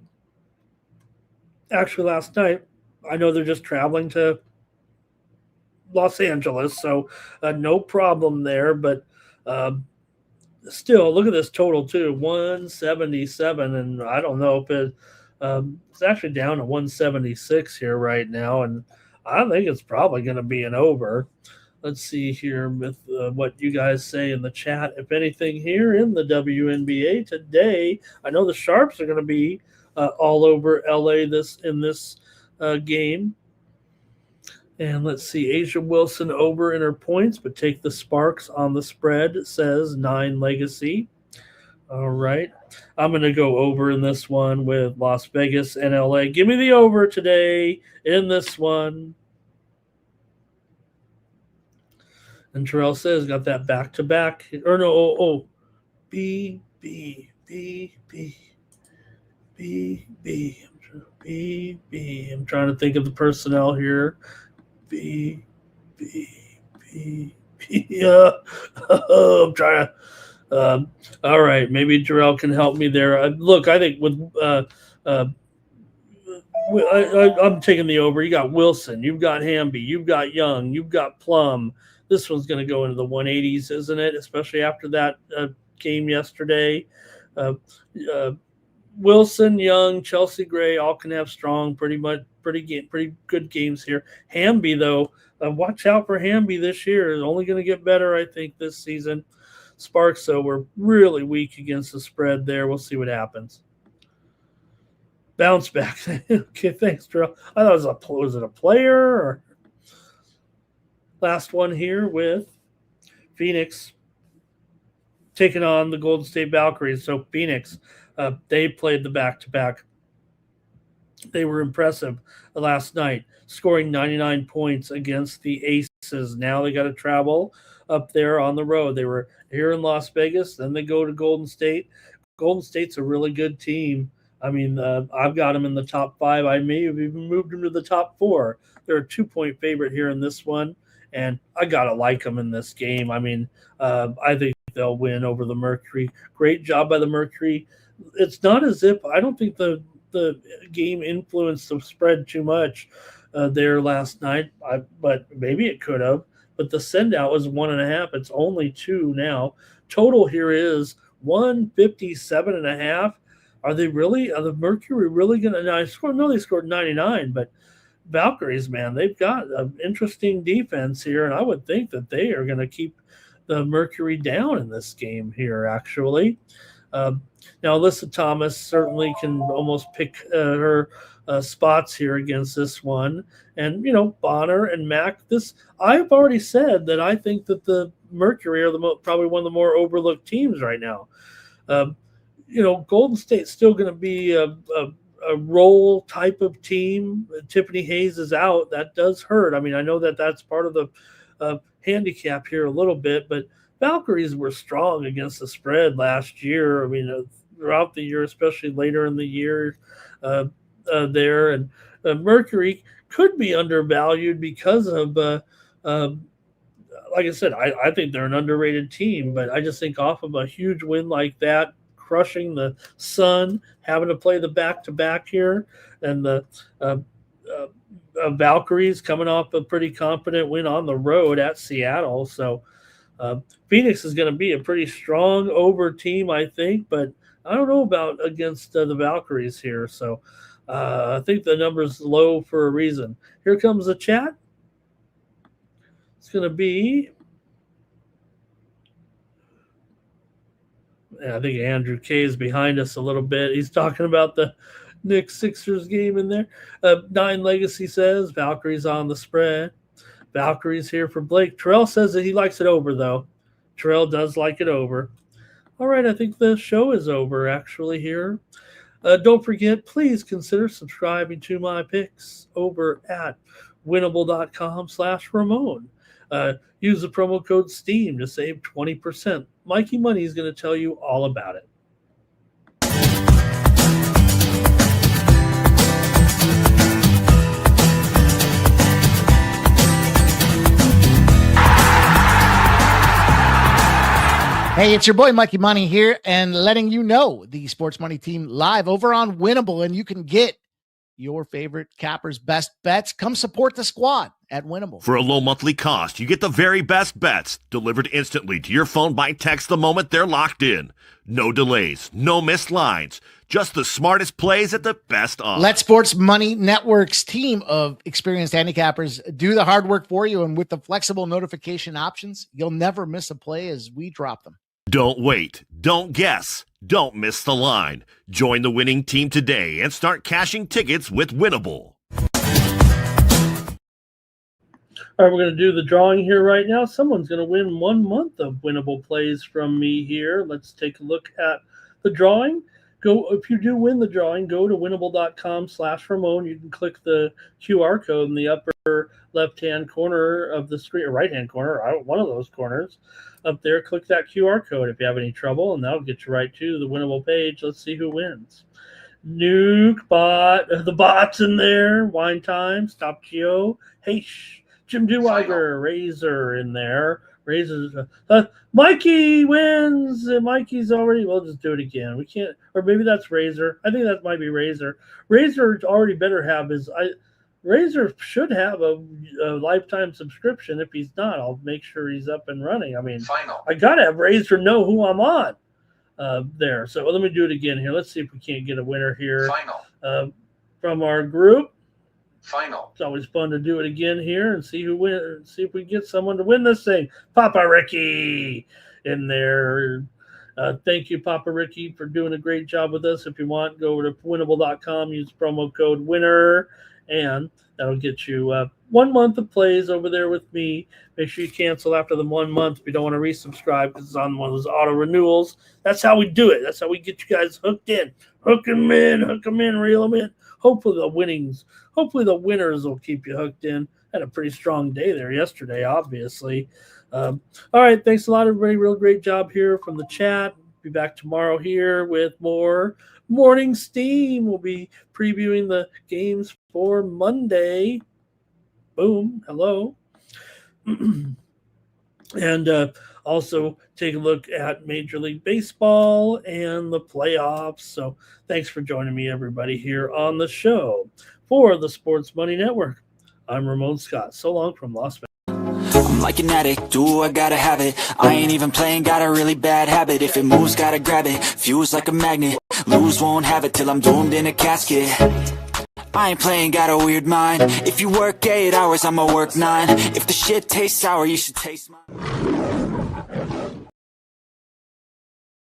actually, last night. I know they're just traveling to Los Angeles, so no problem there. But still, look at this total, too, 177, and I don't know if it's actually down to 176 here right now, and I think it's probably going to be an over. Let's see here with what you guys say in the chat. If anything here in the WNBA today, I know the Sharps are going to be all over LA in this game. And let's see, Asia Wilson over in her points, but take the Sparks on the spread, says 9 Legacy. All right. I'm going to go over in this one with Las Vegas and LA. Give me the over today in this one. And Terrell says, got that back-to-back. Or no, B. I'm trying to think of the personnel here. B. I'm trying to. All right, maybe Terrell can help me there. Look, I think with I'm taking the over. You got Wilson, you've got Hamby, you've got Young, you've got Plum. This one's going to go into the 180s, isn't it? Especially after that game yesterday. Wilson, Young, Chelsea Gray, all can have strong, pretty good games here. Hamby, though, watch out for Hamby this year. It's only going to get better, I think, this season. Sparks, though, were really weak against the spread there. We'll see what happens. Bounce back. Okay, thanks, Terrell. I thought was it a player or... Last one here with Phoenix taking on the Golden State Valkyries. So Phoenix, they played the back-to-back. They were impressive last night, scoring 99 points against the Aces. Now they got to travel up there on the road. They were here in Las Vegas, then they go to Golden State. Golden State's a really good team. I mean, I've got them in the top 5. I may have even moved them to the top 4. They're a 2-point favorite here in this one. And I got to like them in this game. I mean, I think they'll win over the Mercury. Great job by the Mercury. It's not as if I don't think the game influenced the spread too much there last night, but maybe it could have. But the send-out was 1.5. It's only 2 now. Total here is 157.5. Are the Mercury really going to – now they scored 99, but – Valkyries, man, they've got an interesting defense here, and I would think that they are going to keep the Mercury down in this game here, actually. Now, Alyssa Thomas certainly can almost pick her spots here against this one. And, Bonner and Mack, I've already said that I think that the Mercury are probably one of the more overlooked teams right now. Golden State's still going to be a role type of team. Tiffany Hayes is out. That does hurt. I mean, I know that that's part of the handicap here a little bit, but Valkyries were strong against the spread last year. I mean, throughout the year, especially later in the year there. And Mercury could be undervalued because of, like I said, I think they're an underrated team, but I just think off of a huge win like that, crushing the Sun, having to play the back-to-back here, and the Valkyries coming off a pretty confident win on the road at Seattle. So Phoenix is going to be a pretty strong over team, I think, but I don't know about against the Valkyries here. So I think the number's low for a reason. Here comes the chat. It's going to be, I think Andrew K is behind us a little bit. He's talking about the Knicks Sixers game in there. Nine Legacy says Valkyries on the spread. Valkyries here for Blake. Terrell says that he likes it over, though. Terrell does like it over. All right, I think the show is over, actually, here. Don't forget, please consider subscribing to my picks over at winnable.com/Ramon. Use the promo code STEAM to save 20%. Mikey Money is going to tell you all about it. Hey, it's your boy Mikey Money here, and letting you know the Sports Money team live over on Winnable, and you can get your favorite cappers' best bets. Come support the squad at Winnable. For a low monthly cost, you get the very best bets delivered instantly to your phone by text the moment they're locked in. No delays, no missed lines, just the smartest plays at the best odds. Let Sports Money Network's team of experienced handicappers do the hard work for you, and with the flexible notification options, you'll never miss a play as we drop them. Don't wait. Don't guess. Don't miss the line. Join the winning team today and start cashing tickets with Winnable. All right, we're going to do the drawing here right now. Someone's going to win 1 month of Winnable plays from me here. Let's take a look at the drawing. If you do win the drawing, go to winnable.com/Ramon. You can click the QR code in the upper left-hand corner of the screen, or right-hand corner, one of those corners up there. Click that QR code if you have any trouble, and that'll get you right to the Winnable page. Let's see who wins. Nuke Bot, the bot's in there. Wine Time, Stop Geo, Heish, Jim Deweiger, Razor in there. Razor's Mikey wins. Mikey's already. We'll just do it again. We can't, or maybe that's Razor. I think that might be Razor. Razor already better have his. Razor should have a lifetime subscription. If he's not, I'll make sure he's up and running. I mean, I gotta have Razor know who I'm on there. So let me do it again here. Let's see if we can't get a winner here from our group. It's always fun to do it again here and see who wins. See if we get someone to win this thing. Papa Ricky in there. Thank you, Papa Ricky, for doing a great job with us. If you want, go over to winnable.com, use promo code WINNER, and that'll get you 1 month of plays over there with me. Make sure you cancel after the 1 month if you don't want to resubscribe, because it's on one of those auto renewals. That's how we do it. That's how we get you guys hooked in. Hook them in, reel them in. Hopefully the winners will keep you hooked in. Had a pretty strong day there yesterday, obviously. All right, thanks a lot, everybody. Real great job here from the chat. Be back tomorrow here with more Morning Steam. We'll be previewing the games for Monday. Boom. Hello. And also take a look at Major League Baseball and the playoffs. So thanks for joining me, everybody, here on the show for the Sports Money Network. I'm Ramon Scott. So long from Las Vegas. I'm like an addict, do I gotta have it. I ain't even playing, got a really bad habit. If it moves, gotta grab it, fuse like a magnet. Lose, won't have it till I'm doomed in a casket. I ain't playing, got a weird mind. If you work 8 hours, I'ma work 9. If the shit tastes sour, you should taste mine.